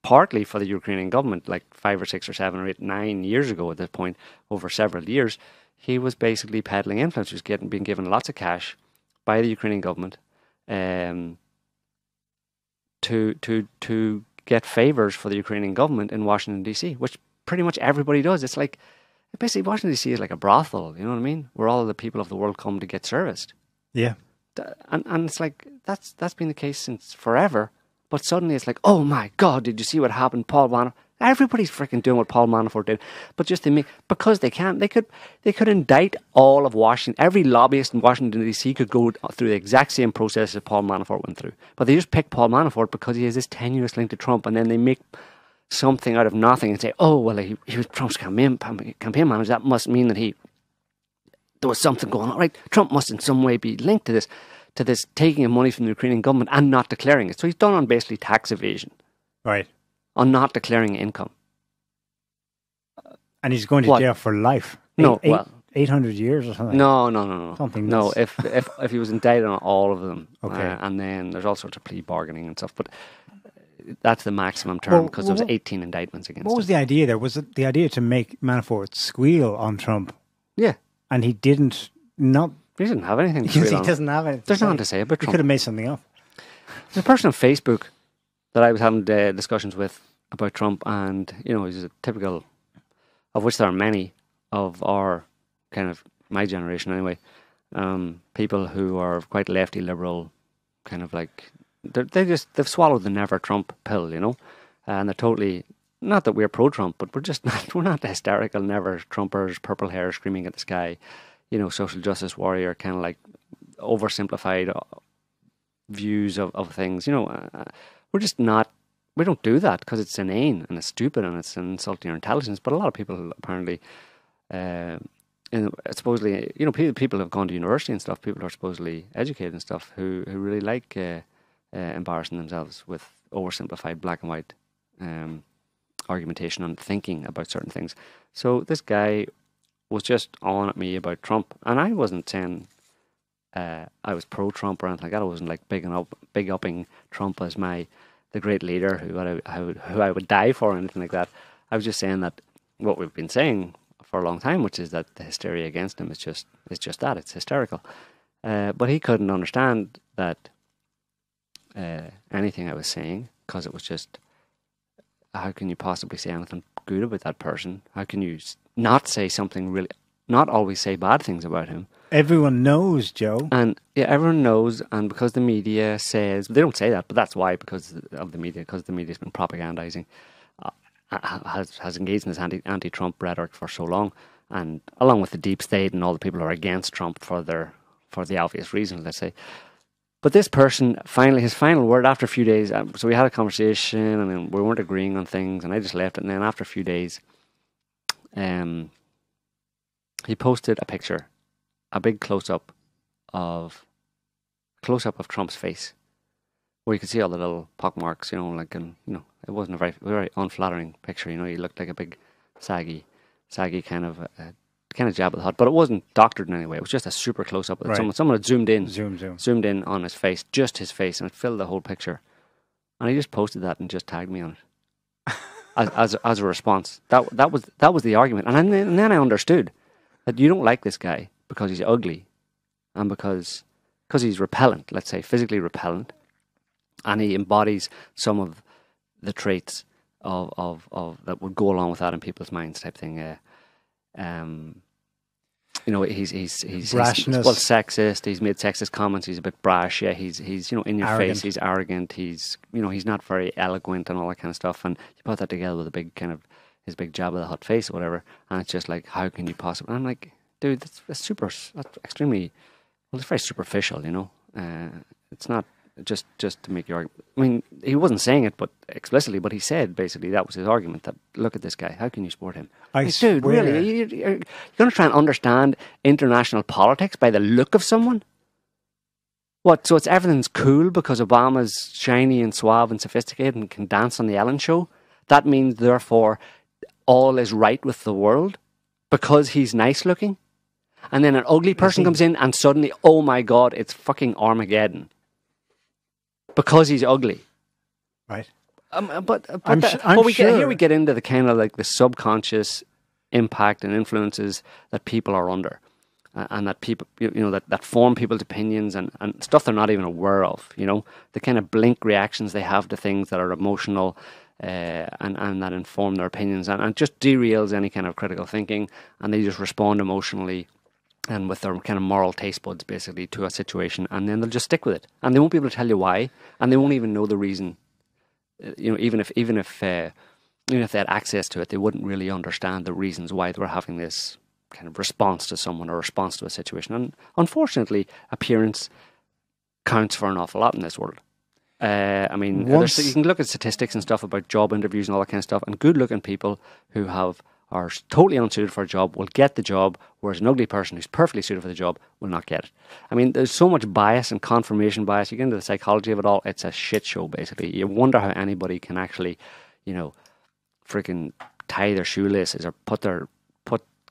Partly for the Ukrainian government, like 5 or 6 or 7 or 8, 9 years ago at this point, over several years, he was basically peddling influence. He was being given lots of cash by the Ukrainian government to get favors for the Ukrainian government in Washington DC, which pretty much everybody does. It's like basically Washington DC is like a brothel. You know what I mean? Where all of the people of the world come to get serviced. Yeah, and it's like that's been the case since forever. But suddenly it's like, oh my God, did you see what happened? Paul Manafort. Everybody's freaking doing what Paul Manafort did. But just because they can't, they could indict all of Washington. Every lobbyist in Washington DC could go through the exact same process that Paul Manafort went through. But they just pick Paul Manafort because he has this tenuous link to Trump, and then they make something out of nothing and say, oh, well, he was Trump's campaign manager. That must mean that there was something going on, right? Trump must in some way be linked to this taking of money from the Ukrainian government and not declaring it. So he's done on basically tax evasion. Right. On not declaring income. And he's going to jail for life. No, 800 years or something. No. Something. No, if he was indicted on all of them. Okay. And then there's all sorts of plea bargaining and stuff. But that's the maximum term because there was 18 indictments against him. What was the idea there? Was it the idea to make Manafort squeal on Trump? Yeah. And he didn't He didn't have anything to because say. he doesn't have anything. There's nothing to say about Trump. He could have made something up. There's a person on Facebook that I was having discussions with about Trump, and he's a typical, of which there are many of our kind of my generation anyway. People who are quite lefty liberal, kind of like they've swallowed the never Trump pill, and they're totally. Not that we're pro-Trump, but we're not hysterical never Trumpers, purple hair screaming at the sky, social justice warrior, kind of like oversimplified views of things. We're just not. We don't do that because it's inane and it's stupid and it's insulting your intelligence. But a lot of people apparently, supposedly, people have gone to university and stuff. People are supposedly educated and stuff who really like embarrassing themselves with oversimplified black and white argumentation and thinking about certain things. So this guy was just on at me about Trump, and I wasn't saying I was pro-Trump or anything like that. I wasn't like big upping Trump as the great leader who I would die for or anything like that. I was just saying that what we've been saying for a long time, which is that the hysteria against him is just that, it's hysterical. But he couldn't understand that anything I was saying, because it was just, how can you possibly say anything good about that person? How can you not say something really, not always say bad things about him? Everyone knows, Joe. And yeah, everyone knows, and because the media says, they don't say that, but that's why, because of the media, because the media's been propagandizing, has engaged in this anti-Trump rhetoric for so long, and along with the deep state and all the people who are against Trump for the obvious reasons, let's say. But this person, finally, his final word after a few days, so we had a conversation and then we weren't agreeing on things and I just left it. And then after a few days, he posted a picture, a big close-up of Trump's face, where you could see all the little pockmarks, it wasn't a very, very unflattering picture. He looked like a big, saggy kind of Jabba the Hutt, but it wasn't doctored in any way. It was just a super close up. Right. Someone had zoomed in on his face, just his face, and it filled the whole picture. And he just posted that and just tagged me on it as a response. That was the argument, and then I understood that you don't like this guy because he's ugly, and because he's repellent. Let's say physically repellent, and he embodies some of the traits of that would go along with that in people's minds, type thing. He's brashness. He's sexist. He's made sexist comments. He's a bit brash. Yeah, he's in your face. He's arrogant. He's not very eloquent and all that kind of stuff. And you put that together with a big kind of his big Jabba the Hutt face or whatever, and it's just like, how can you possibly? And I'm like, dude, that's extremely Well, it's very superficial, it's not just to make your argument. I mean, he wasn't saying it but explicitly, but he said basically that was his argument, that look at this guy, how can you support him? Dude, really? You're going to try and understand international politics by the look of someone? What, so it's everything's cool because Obama's shiny and suave and sophisticated and can dance on the Ellen Show? That means, therefore, all is right with the world because he's nice looking? And then an ugly person comes in and suddenly, oh my God, it's fucking Armageddon. Because he's ugly. Right. Here we get into the kind of like the subconscious impact and influences that people are under. And that people, that form people's opinions and stuff they're not even aware of, the kind of blink reactions they have to things that are emotional and that inform their opinions and just derails any kind of critical thinking, and they just respond emotionally and with their kind of moral taste buds basically to a situation, and then they'll just stick with it. And they won't be able to tell you why, and they won't even know the reason. Even if they had access to it, they wouldn't really understand the reasons why they were having this kind of response to someone or response to a situation. And unfortunately, appearance counts for an awful lot in this world. I mean, you can look at statistics and stuff about job interviews and all that kind of stuff, and good-looking people who are totally unsuited for a job will get the job, whereas an ugly person who's perfectly suited for the job will not get it. I mean, there's so much bias and confirmation bias. You get into the psychology of it all, it's a shit show, basically. You wonder how anybody can actually, freaking tie their shoelaces or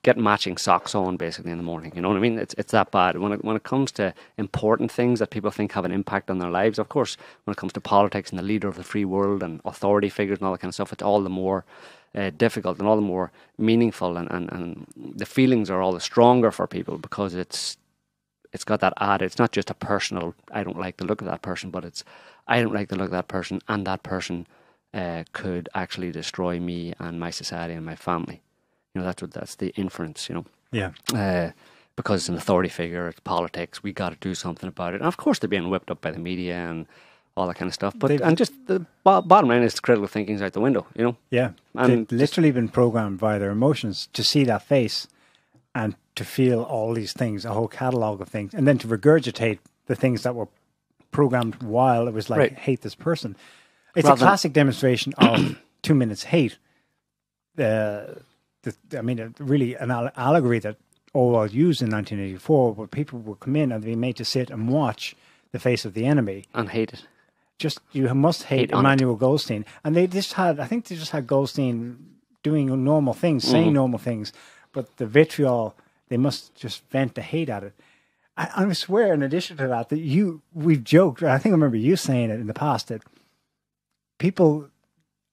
get matching socks on basically in the morning. You know what I mean? It's that bad. When it comes to important things that people think have an impact on their lives, of course, when it comes to politics and the leader of the free world and authority figures and all that kind of stuff, it's all the more difficult and all the more meaningful, and the feelings are all the stronger for people because it's got that added. It's not just a personal, I don't like the look of that person, but it's I don't like the look of that person, and that person could actually destroy me and my society and my family. That's the inference, Yeah. Because it's an authority figure, it's politics, we got to do something about it. And of course they're being whipped up by the media and all that kind of stuff. But just the bottom line is the critical thinking's out the window, Yeah. And they've literally been programmed by their emotions to see that face and to feel all these things, a whole catalogue of things, and then to regurgitate the things that were programmed while it was like, hate this person. It's a classic demonstration of 2 minutes hate. Really an allegory that Orwell used in 1984, where people would come in and be made to sit and watch the face of the enemy. And hate it. You must hate Emmanuel Goldstein. And they just had Goldstein doing normal things, saying normal things, but the vitriol, they must just vent the hate at it. I swear, in addition to that, we've joked, I think I remember you saying it in the past, that people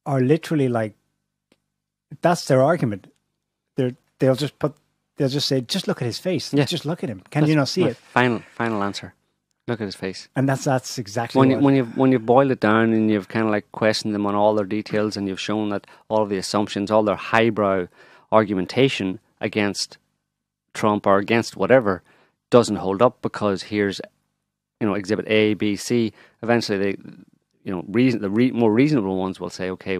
are literally like, that's their argument. They'll just say, just look at his face. Yeah. Just look at him. Can you not see it? Final answer. Look at his face. And that's exactly when you boil it down and you've kind of like questioned them on all their details, and you've shown that all of the assumptions, all their highbrow argumentation against Trump or against whatever doesn't hold up, because here's exhibit A, B, C. Eventually the more reasonable ones will say, okay,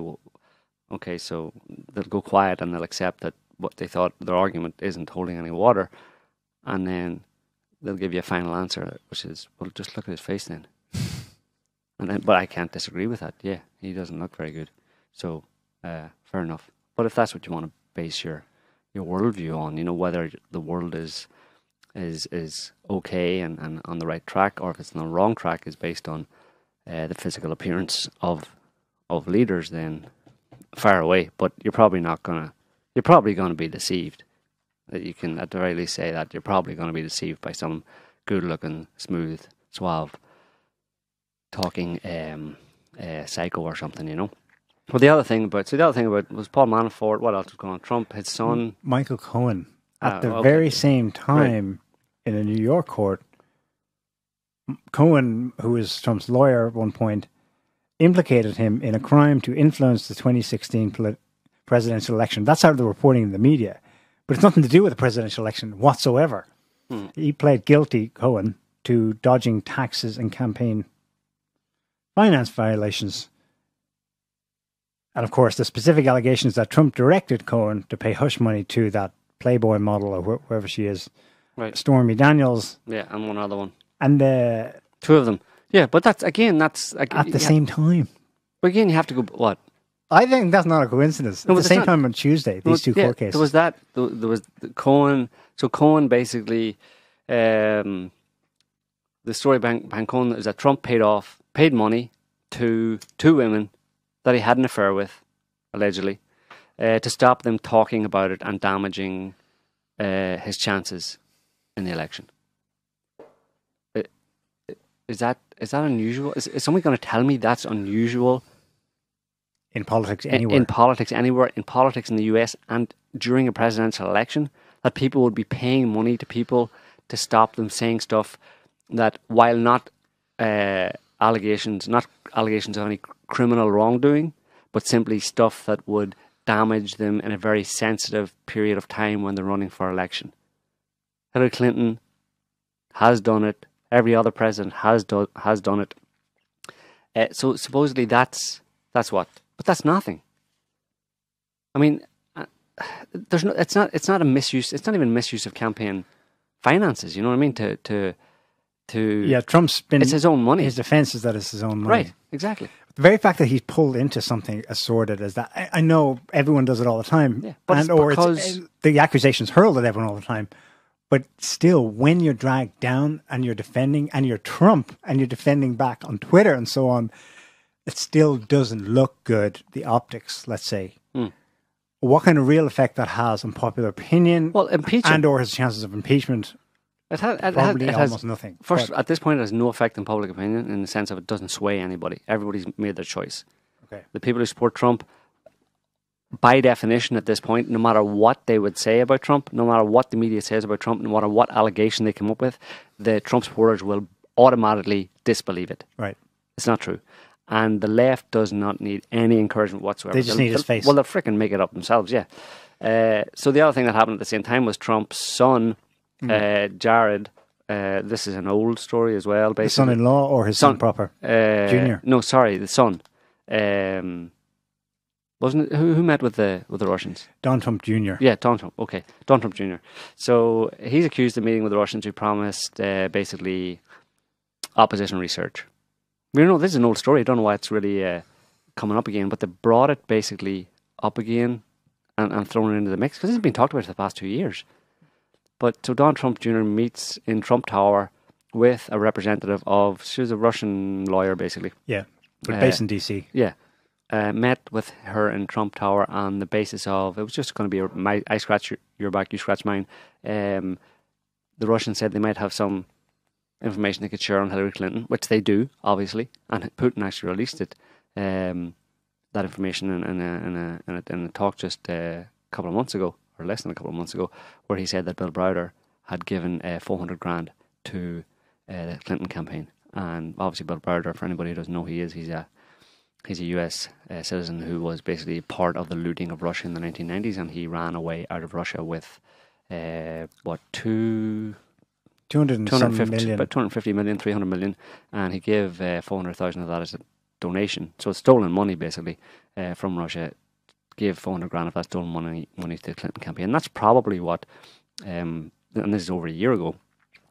so they'll go quiet and they'll accept that what they thought their argument isn't holding any water, and then they'll give you a final answer, which is, well, just look at his face then. But I can't disagree with that. Yeah, he doesn't look very good. So, fair enough. But if that's what you want to base your worldview on, whether the world is okay and on the right track, or if it's on the wrong track, is based on the physical appearance of leaders, then far away. But you're probably going to be deceived. That you can at the very least say that you're probably going to be deceived by some good-looking, smooth, suave, talking psycho or something, But the other thing about was Paul Manafort. What else was going on? Trump, his son, Michael Cohen, at the very same time in a New York court. Cohen, who was Trump's lawyer at one point, implicated him in a crime to influence the 2016 presidential election. That's how they're reporting in the media. But it's nothing to do with the presidential election whatsoever. He pled guilty, Cohen, to dodging taxes and campaign finance violations. And of course, the specific allegations that Trump directed Cohen to pay hush money to that Playboy model or whoever she is, Right. Stormy Daniels. Yeah, and one other one. And two of them. Yeah, but that's at the same time. But again, you have to go, what? I think that's not a coincidence. At the same time on Tuesday, these two court cases. There was that. There was Cohen. So Cohen basically, the story behind Cohen is that Trump paid money to two women that he had an affair with, allegedly, to stop them talking about it and damaging his chances in the election. Is that unusual? Is somebody going to tell me that's unusual? In politics anywhere. In politics anywhere. In politics in the US and during a presidential election, that people would be paying money to people to stop them saying stuff that, while not allegations of any criminal wrongdoing, but simply stuff that would damage them in a very sensitive period of time when they're running for election. Hillary Clinton has done it. Every other president has done it. So supposedly that's what, but that's nothing. I mean, it's not a misuse. It's not even misuse of campaign finances. You know what I mean? Trump's been. It's his own money. His defense is that it's his own money. Right. Exactly. The very fact that he's pulled into something as sordid as that, I know everyone does it all the time, but the accusations hurled at everyone all the time. But still, when you're dragged down and you're defending, and you're Trump and you're defending back on Twitter and so on, it still doesn't look good. The optics, let's say. What kind of real effect that has on popular opinion, and or his chances of impeachment? It has almost nothing. First, at this point, it has no effect on public opinion in the sense of it doesn't sway anybody. Everybody's made their choice. Okay. The people who support Trump, by definition at this point, no matter what they would say about Trump, no matter what the media says about Trump, no matter what allegation they come up with, the Trump supporters will automatically disbelieve it. Right. It's not true. And the left does not need any encouragement whatsoever. They just need his face. Well, they'll fricking make it up themselves, yeah. So the other thing that happened at the same time was Trump's son, Jared. This is an old story as well, basically. The son-in-law or his son proper? Junior? No, sorry, the son. Wasn't it, who met with the Russians? Donald Trump Jr. Yeah, Donald Trump. Okay, Donald Trump Jr. So he's accused of meeting with the Russians who promised basically opposition research. You know, this is an old story. I don't know why it's really coming up again, but they brought it basically up again and thrown it into the mix because it's been talked about for the past 2 years. But so Donald Trump Jr. meets in Trump Tower with a representative of, she was a Russian lawyer basically. Yeah, but based in DC. Yeah. Met with her in Trump Tower on the basis of, it was just going to be I scratch your back, you scratch mine. The Russians said they might have some information they could share on Hillary Clinton, which they do, obviously, and Putin actually released it, that information in a talk just a couple of months ago, or less than a couple of months ago, where he said that Bill Browder had given $400,000 to the Clinton campaign. And obviously Bill Browder, for anybody who doesn't know who he is, he's a US citizen who was basically part of the looting of Russia in the 1990s, and he ran away out of Russia with 250 million, 300 million, and he gave 400,000 of that as a donation. So it's stolen money basically from Russia. Gave $400,000 of that stolen money to the Clinton campaign. And that's probably what, and this is over a year ago.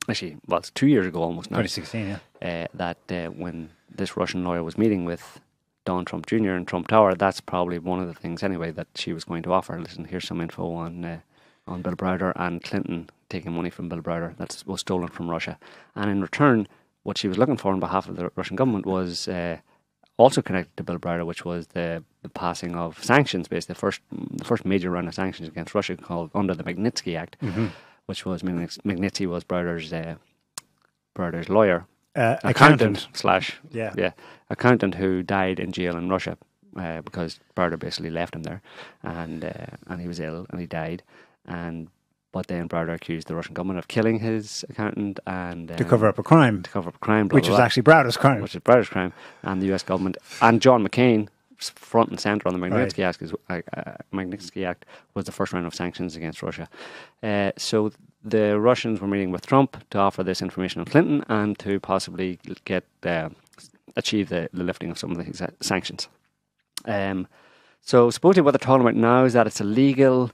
Actually, well, it's 2 years ago almost now. 2016, yeah. That when this Russian lawyer was meeting with Donald Trump Jr. in Trump Tower, that's probably one of the things anyway that she was going to offer. Listen, here's some info on Bill Browder and Clinton taking money from Bill Browder that was stolen from Russia. And in return, what she was looking for on behalf of the Russian government was also connected to Bill Browder, which was the passing of sanctions, basically the first major round of sanctions against Russia called under the Magnitsky Act, which was Magnitsky was Browder's lawyer. Accountant accountant who died in jail in Russia because Browder basically left him there, and he was ill and he died, but then Browder accused the Russian government of killing his accountant and to cover up a crime, which was actually Browder's crime, and the US government and John McCain, front and center on the Magnitsky Act, was the first round of sanctions against Russia. So the Russians were meeting with Trump to offer this information on Clinton and to possibly achieve the lifting of some of these sanctions. So supposedly what they're talking about now is that it's illegal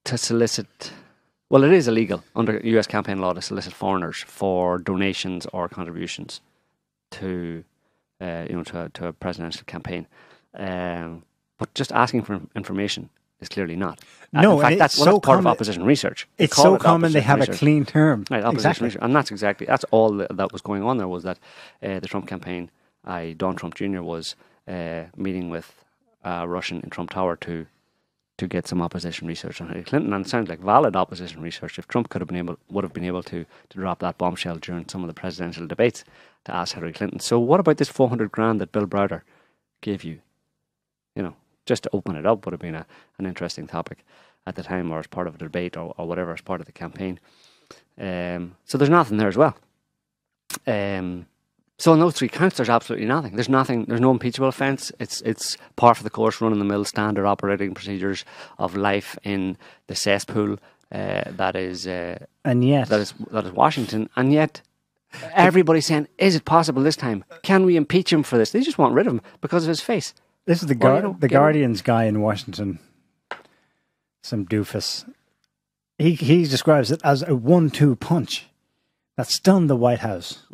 to solicit Well, it is illegal under U.S. campaign law to solicit foreigners for donations or contributions to, to a presidential campaign. But just asking for information is clearly not. No, in fact, that's part of opposition research. It's so common they have a clean term. Right, opposition research. And that's all that was going on there, was that the Trump campaign, Donald Trump Jr. was meeting with Russian in Trump Tower to get some opposition research on Hillary Clinton, and it sounds like valid opposition research. If Trump would have been able to drop that bombshell during some of the presidential debates to ask Hillary Clinton. So what about this $400,000 that Bill Browder gave you? Just to open it up would have been an interesting topic at the time, or as part of a debate, or whatever, as part of the campaign. So there's nothing there as well. So in those 3 counts, there's absolutely nothing. There's no impeachable offence. It's par for the course, run-of-the-mill standard operating procedures of life in the cesspool that is Washington. And yet everybody's saying, is it possible this time? Can we impeach him for this? They just want rid of him because of his face. This is the Guardian's guy in Washington, some doofus. He describes it as a 1-2 punch that stunned the White House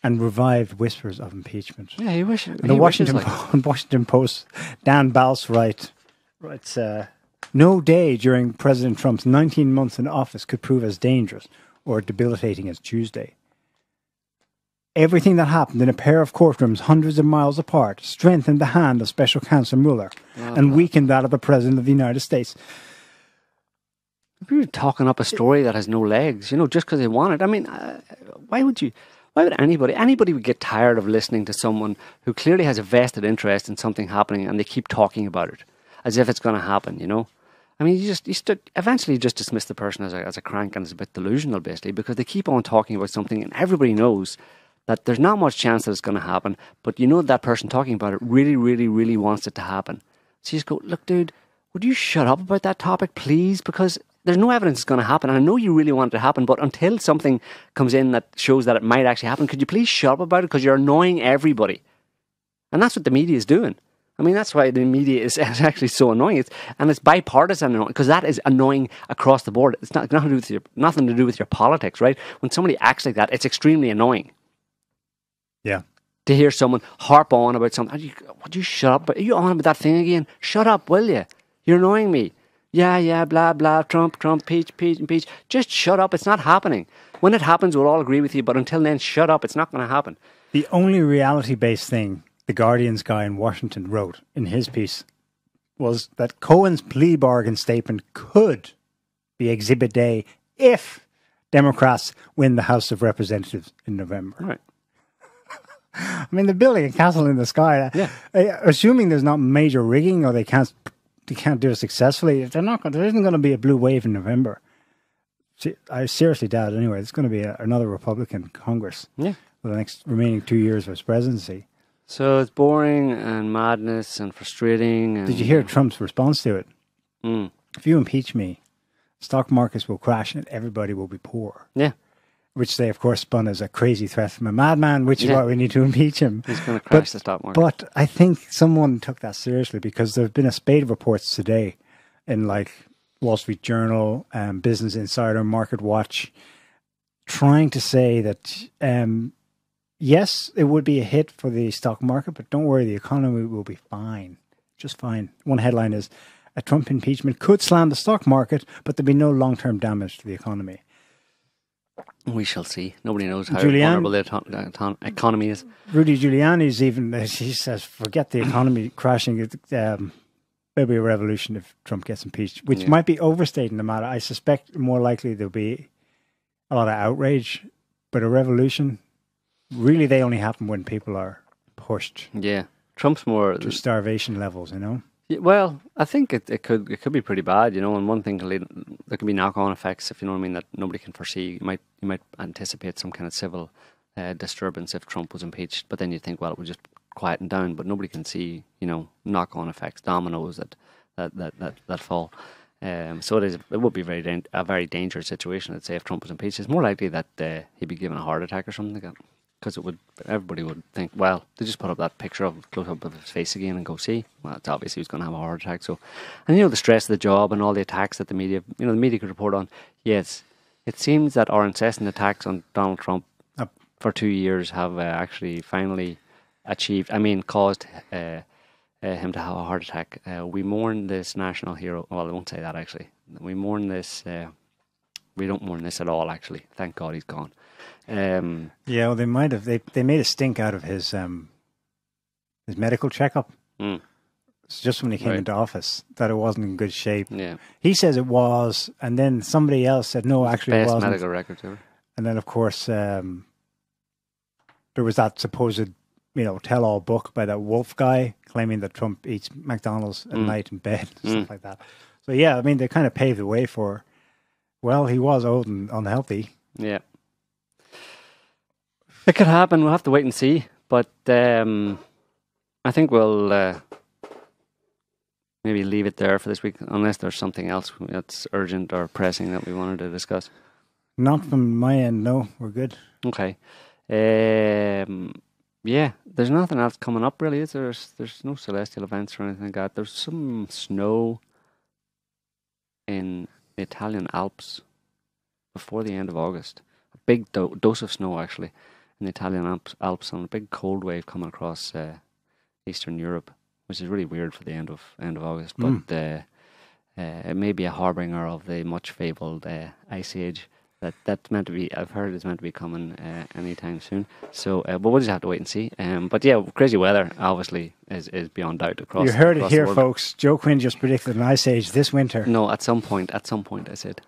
and revived whispers of impeachment. Yeah, he wishes. The Washington Post, Dan Balz writes, no day during President Trump's 19 months in office could prove as dangerous or debilitating as Tuesday. Everything that happened in a pair of courtrooms hundreds of miles apart strengthened the hand of Special Counsel Mueller and weakened that of the President of the United States. You're talking up a story that has no legs, just because they want it. I mean, why would anybody would get tired of listening to someone who clearly has a vested interest in something happening, and they keep talking about it as if it's going to happen, I mean, you eventually just dismiss the person as a crank and as a bit delusional, basically, because they keep on talking about something, and everybody knows that there's not much chance that it's going to happen, but that person talking about it really, really, really wants it to happen. So you just go, look, dude, would you shut up about that topic, please? Because there's no evidence it's going to happen, and I know you really want it to happen, but until something comes in that shows that it might actually happen, could you please shut up about it? Because you're annoying everybody. And that's what the media is doing. I mean, that's why the media is actually so annoying. It's bipartisan annoying, because that is annoying across the board. It's nothing to do with your politics, right? When somebody acts like that, it's extremely annoying. Yeah. To hear someone harp on about something. Would you shut up? Are you on about that thing again? Shut up, will you? You're annoying me. Yeah, blah, blah, Trump, impeach. Just shut up. It's not happening. When it happens, we'll all agree with you, but until then, shut up. It's not going to happen. The only reality-based thing the Guardian's guy in Washington wrote in his piece was that Cohen's plea bargain statement could be Exhibit A if Democrats win the House of Representatives in November. Right. I mean, they're building a castle in the sky. Yeah. Assuming there's not major rigging, or they can't do it successfully, there isn't going to be a blue wave in November. I seriously doubt it anyway. It's going to be another Republican Congress for the next remaining 2 years of his presidency. So it's boring and madness and frustrating. And did you hear Trump's response to it? If you impeach me, stock markets will crash and everybody will be poor. Yeah. Which they, of course, spun as a crazy threat from a madman, which is why we need to impeach him. He's going to crash the stock market. But I think someone took that seriously, because there have been a spate of reports today in Wall Street Journal, Business Insider, Market Watch, trying to say that, yes, it would be a hit for the stock market, but don't worry, the economy will be fine. Just fine. One headline is, a Trump impeachment could slam the stock market, but there'll be no long-term damage to the economy. We shall see. Nobody knows how vulnerable the economy is. Rudy Giuliani's he says, forget the economy crashing. There'll be a revolution if Trump gets impeached, which might be overstating the matter. I suspect more likely there'll be a lot of outrage, but a revolution, really, they only happen when people are pushed. Yeah. Trump's more to starvation levels, Yeah, well, I think it could be pretty bad, and one thing there could be knock-on effects, if you know what I mean, that nobody can foresee. You might anticipate some kind of civil disturbance if Trump was impeached, but then you think, well, it would just quieten down. But nobody can see, knock-on effects, dominoes that fall. So it would be a very dangerous situation. I'd say if Trump was impeached, it's more likely that he'd be given a heart attack or something like that. because everybody would think, well, they just put up that picture of close up of his face again and go, see, well, it's obvious he was going to have a heart attack. So, and the stress of the job and all the attacks that the media could report on. Yes, it seems that our incessant attacks on Donald Trump for 2 years have actually finally caused him to have a heart attack. We mourn this national hero. Well, I won't say that actually. We mourn this. We don't mourn this at all. Actually, thank God he's gone. Well, they might have. They made a stink out of his medical checkup. It's just when he came into office that it wasn't in good shape. Yeah, he says it was, and then somebody else said no, actually it wasn't. Best medical records ever. And then, of course, there was that supposed, tell-all book by that Wolf guy claiming that Trump eats McDonald's at night in bed, stuff like that. So yeah, they kind of paved the way for. Well, he was old and unhealthy. Yeah. It could happen. We'll have to wait and see. But I think we'll maybe leave it there for this week, unless there's something else that's urgent or pressing that we wanted to discuss. Not from my end, no. We're good. Okay. Yeah, there's nothing else coming up, really, is there? There's no celestial events or anything like that. There's some snow in the Italian Alps before the end of August. A big dose of snow, actually, in the Italian Alps on a big cold wave coming across Eastern Europe, which is really weird for the end of August. But it may be a harbinger of the much fabled ice age that's meant to be. I've heard it's meant to be coming anytime soon. So, but we'll just have to wait and see. But yeah, crazy weather obviously is beyond doubt across. You heard it here, folks. Joe Quinn just predicted an ice age this winter. No, at some point, I said.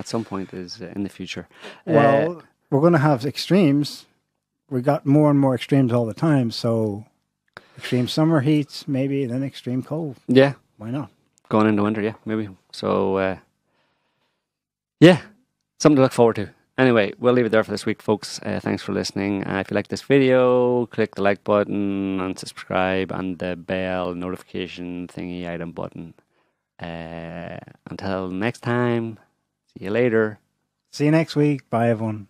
At some point is in the future. Well, we're going to have extremes. We got more and more extremes all the time. So, extreme summer heats, maybe, then extreme cold. Yeah. Why not? Going into winter, yeah, maybe. So, yeah, something to look forward to. Anyway, we'll leave it there for this week, folks. Thanks for listening. If you like this video, click the like button and subscribe and the bell notification thingy item button. Until next time, see you later. See you next week. Bye, everyone.